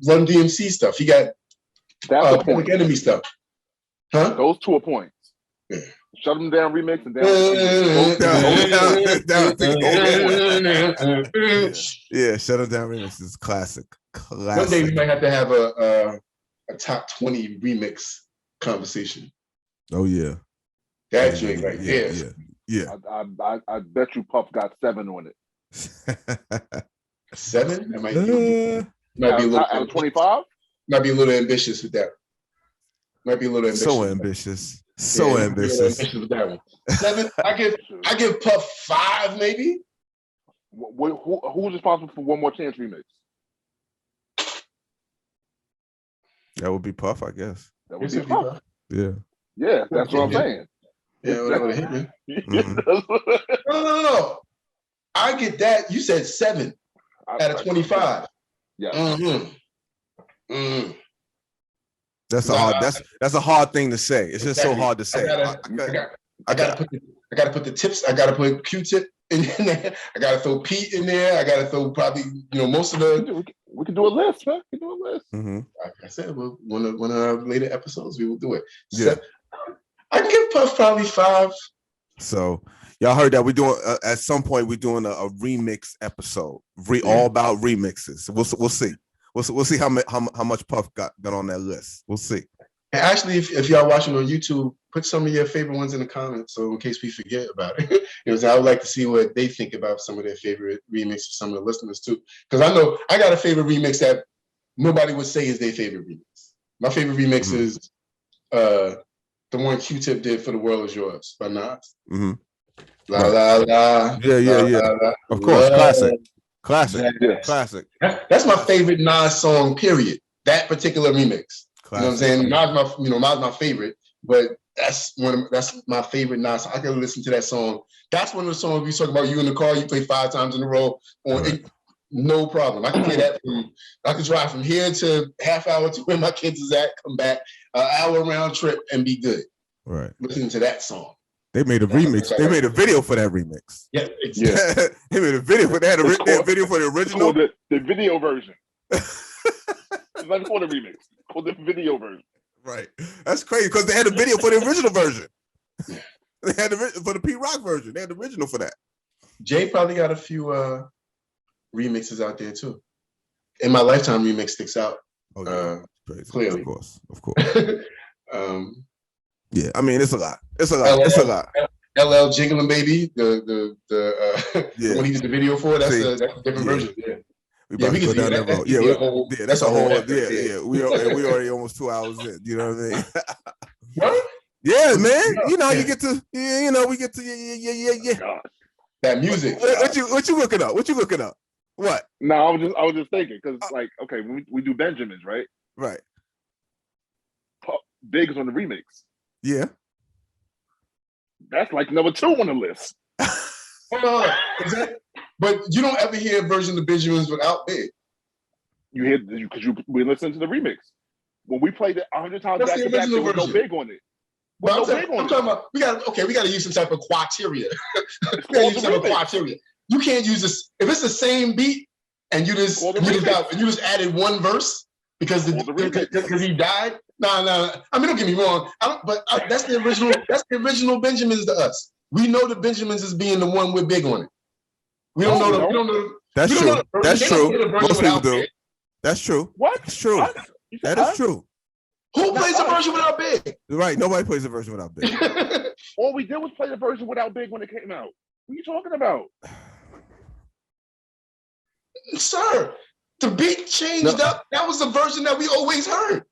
Run DMC stuff. He got Public Enemy stuff. Huh? Those 2 are points. Yeah. Shut them down, remix, and down. Yeah, shut them down. Remix is classic. One day we might have to have a top 20 remix conversation. Oh yeah, that joint right there. Yeah. I bet you Puff got 7 on it. 7? That might be a little out of 25. Might be a little ambitious with that. Might be a little ambitious. So ambitious. So ambitious. With that one. 7. I give Puff 5 maybe. Who's responsible for One More Chance remix? That would be Puff, I guess. That would be Puff. Yeah. Yeah, that's what I'm saying. Yeah, that would hit me. No. I get that. You said 7 out of 25. Yeah. That's a hard thing to say. It's just so hard to say. I gotta put the tips. I gotta put Q-Tip in there. I gotta throw Pete in there. I gotta throw probably most of the. We can do a list, man. We can do a list. Mm-hmm. Like I said, one of our later episodes, we will do it. Yeah. So, I can give Puff probably 5. So y'all heard that we're doing at some point we're doing a remix episode, all about remixes. We'll see. We'll see how much Puff got on that list. We'll see. And actually, if y'all watching on YouTube, put some of your favorite ones in the comments, so in case we forget about it. I would like to see what they think about some of their favorite remixes, some of the listeners too. Because I know I got a favorite remix that nobody would say is their favorite remix. My favorite remix is the one Q-Tip did for "The World Is Yours" by Nas. Mm-hmm. La la la. Yeah. La, la, of course, la. classic. That's my favorite Nas song. Period. That particular remix. Classic. You know what I'm saying? Nas my favorite, but that's my favorite Nas. I can listen to that song. That's one of the songs we talk about. You in the car, you play 5 times in a row on it. No problem. I can play that. I can drive from here to half hour to where my kids is at, come back, an hour round trip, and be good. Right. Listening to that song. They made a remix. They made a video for that remix. Yeah. They made a video for that. They had a video for the original. The video version. It's not called a remix. It's called the video version. Right. That's crazy because they had a video for the original version. They had for the P Rock version. They had the original for that. Jay probably got a few remixes out there too. In My Lifetime remix sticks out. Clearly. Of course. Yeah, I mean it's a lot. It's a lot. LL Jiggling Baby, the when he did the video for it, that's a different version. Yeah. We can go down that road. That's a whole. Yeah. We already almost 2 hours in. You know what I mean? What? Yeah, man. You get to. We get to. Yeah. That music. What you looking up? What? No, I was just thinking because okay, we do Benjamins, right? Right. Big's on the remix. Yeah. That's like number 2 on the list. But you don't ever hear a version of Benjamins without Big. You hear because we listen to the remix. When we played it 100 times back to back, there was no Big on it. I'm talking about we got to use some type of criteria. You can't use this if it's the same beat and you just added one verse because he died. No. I mean, don't get me wrong. That's the original. That's the original Benjamins to us. We know the Benjamins as being the one with Big on it. We don't know. We don't know. That's true. That's true. Most people do. That's true. What? That's true. That is true. Who plays a version without Big? Right. Nobody plays a version without Big. All we did was play the version without Big when it came out. What are you talking about? Sir, the beat changed up. That was the version that we always heard.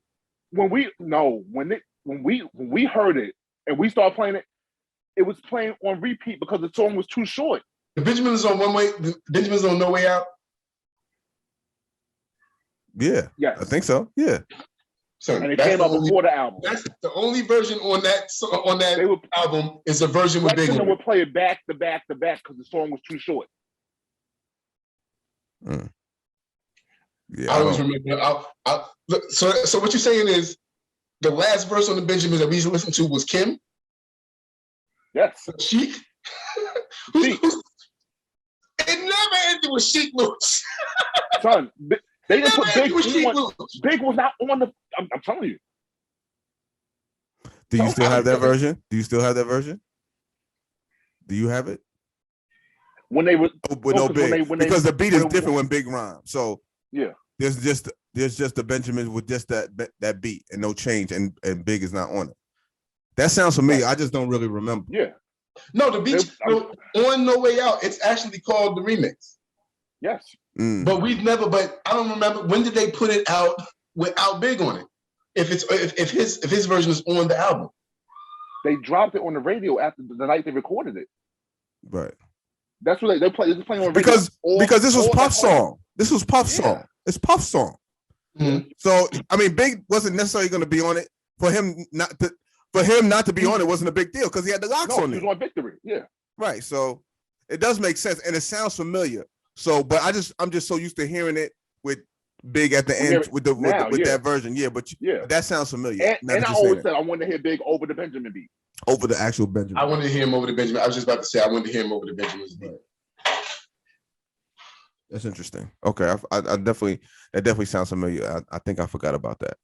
When we heard it and we started playing it, it was playing on repeat because the song was too short. The Benjamin's on One Way. The Benjamin's on No Way Out. Yeah. Yes. I think so. Yeah. So and it came out before the album. That's the only version on that album is a version with Big. They would play it back to back to back because the song was too short. Yeah, I always remember. So what you're saying is the last verse on the Benjamins that we used to listen to was Kim? Yes. Sheik? It never ended with Sheik Lewis. Son, they didn't put Big on. Big was not on the. I'm telling you. Do you still have that version? Do you have it? When they were with no Big, because the beat is different when Big rhymes. So yeah, there's just the Benjamins with just that beat and no change, and Big is not on it. That sounds familiar. I just don't really remember. Yeah. No, the beat on No Way Out. It's actually called the remix. Yes. But I don't remember when did they put it out without Big on it. If his version is on the album, they dropped it on the radio after the night they recorded it. Right. That's what they play. They're playing on radio because this was Puff's song. This was Puff's song. It's Puff's song. Mm-hmm. So I mean, Big wasn't necessarily going to be on it. For him not to be on it wasn't a big deal because he had the locks on it. He was on Victory. Yeah. Right. So It does make sense, and it sounds familiar. So, but I'm just so used to hearing it with Big at the end with that version. Yeah, but that sounds familiar. And I always said I wanted to hear Big over the Benjamin beat. Over the actual Benjamin. I wanted to hear him over the Benjamin. I was just about to say I wanted to hear him over the Benjamin's beat. That's interesting. Okay, I definitely sounds familiar. I think I forgot about that.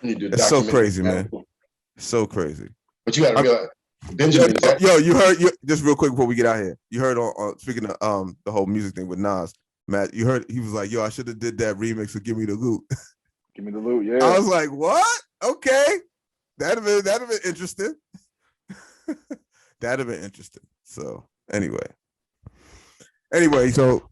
It's so crazy, man. So crazy. But you got to realize, Benjamin. You heard just real quick before we get out here. You heard on speaking of the whole music thing with Nas, Matt. You heard he was like, "Yo, I should have did that remix of Give Me the Loot." Give me the loot. Yeah. I was like, "What? Okay, that'd have been interesting." That'd have been interesting. So anyway, so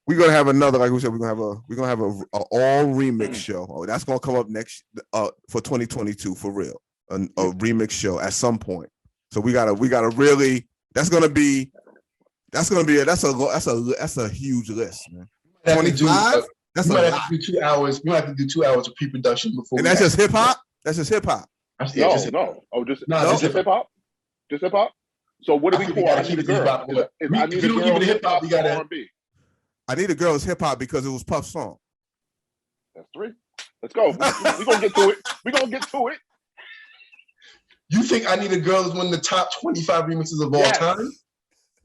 we're gonna have another, like we said, we're gonna have a all remix show. Oh, that's gonna come up next for 2022 for real. A remix show at some point. So we gotta really. That's a huge list, man. 25. That's might have to do 2 hours. You might have to do 2 hours of pre-production before. And that's just hip hop. That's just hip hop. No. Oh, just hip hop. Just hip hop. So what do we call? I Need a Girl? If you don't give it hip hop, you gotta. I Need a Girl is hip hop because it was Puff's song. That's 3. Let's go. We're gonna get to it. You think I Need a Girl is one of the top 25 remixes of all time?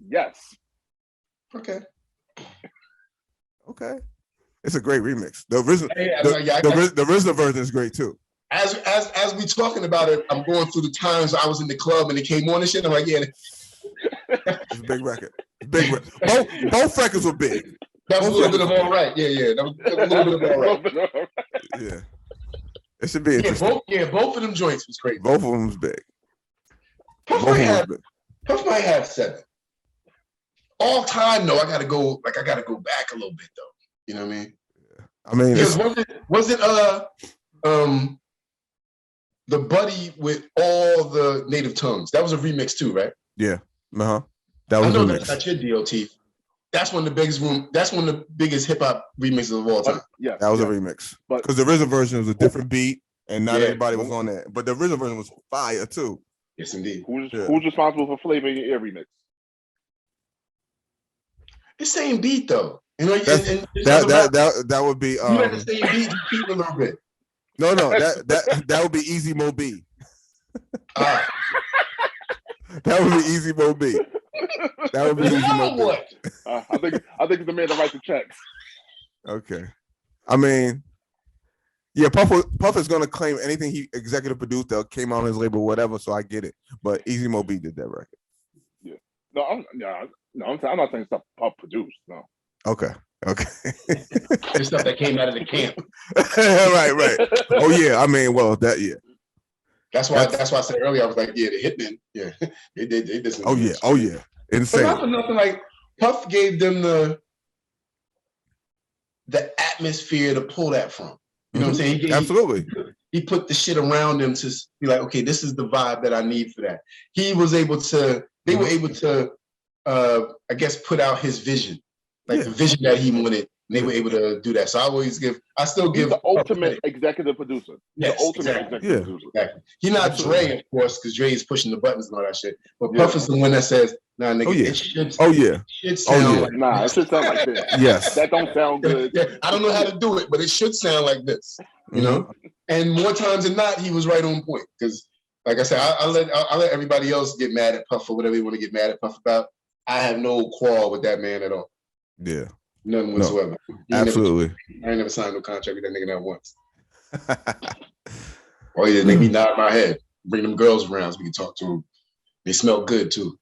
Yes. Okay. It's a great remix. The original version is great too. As we talking about it, I'm going through the times I was in the club and it came on and shit. I'm like, yeah. It's a big record. Both records were big. That was a little bit of all right. Yeah. That was a little bit of all right. Yeah. It should be interesting. Both of them joints was great. Both of them was big. Puff might have 7. All time though, I gotta go back a little bit though. You know what I mean? Yeah. I mean, was it the Buddy with all the native tongues? That was a remix too, right? Yeah. That was I know a remix. That's not your deal, Teeth. That's one of the biggest hip hop remixes of all time. Yeah, that was a remix. Because the original version was a different beat, and not everybody was on that. But the original version was fire too. Yes, indeed. Who's responsible for Flavor in your ear remix? The same beat though. That would be. You had the same beat, repeat a little bit. No, that would be Easy Mo B. That would be Easy Mo B. That would be Easy Mo B. I think it's the man that writes the checks. Okay, I mean, yeah, Puff is gonna claim anything he executive produced that came out on his label, whatever. So I get it, but Easy Mo B did that record. Yeah, I'm not saying stuff Puff produced. No. Okay. There's stuff that came out of the camp. right. Oh yeah, I mean, well, That's why I said earlier. I was like, yeah, the Hitmen. Yeah, they did some. Oh yeah, insane. But not for nothing. Like Puff gave them the atmosphere to pull that from. You know what I'm saying? Absolutely. He put the shit around them to be like, okay, this is the vibe that I need for that. He was able to. They were able to, I guess, put out his vision, the vision that he wanted. And they were able to do that. So I still give the ultimate executive producer. Yes, the ultimate executive producer. Exactly. He's not Dre, of course, because Dre is pushing the buttons and all that shit. But Puff is the one that says, nah, nigga, it should sound like nah, it should sound like this. Yes. That don't sound good. Yeah. I don't know how to do it, but it should sound like this. You know? And more times than not, he was right on point. Because like I said, I'll let everybody else get mad at Puff for whatever they want to get mad at Puff about. I have no quarrel with that man at all. Yeah. None whatsoever. Absolutely. I ain't never signed no contract with that nigga not once. Oh yeah, make me nod my head. Bring them girls around so we can talk to them. They smell good too.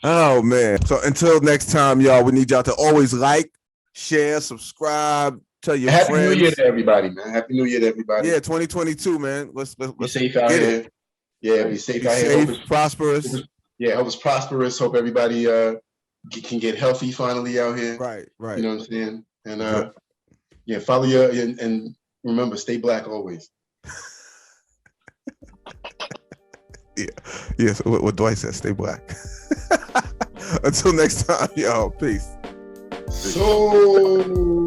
Oh man. So until next time, y'all, we need y'all to always like, share, subscribe, tell your friends. Happy New Year to everybody, man. Happy New Year to everybody. Yeah, 2022, man. Let's be safe out here. Yeah, be safe out here. Safe, prosperous. Yeah, hope it's prosperous. Hope everybody can get healthy finally out here. Right. You know what I'm saying? And follow your and remember, stay black always. Yes. What Dwight said, stay black. Until next time, y'all. Peace. So.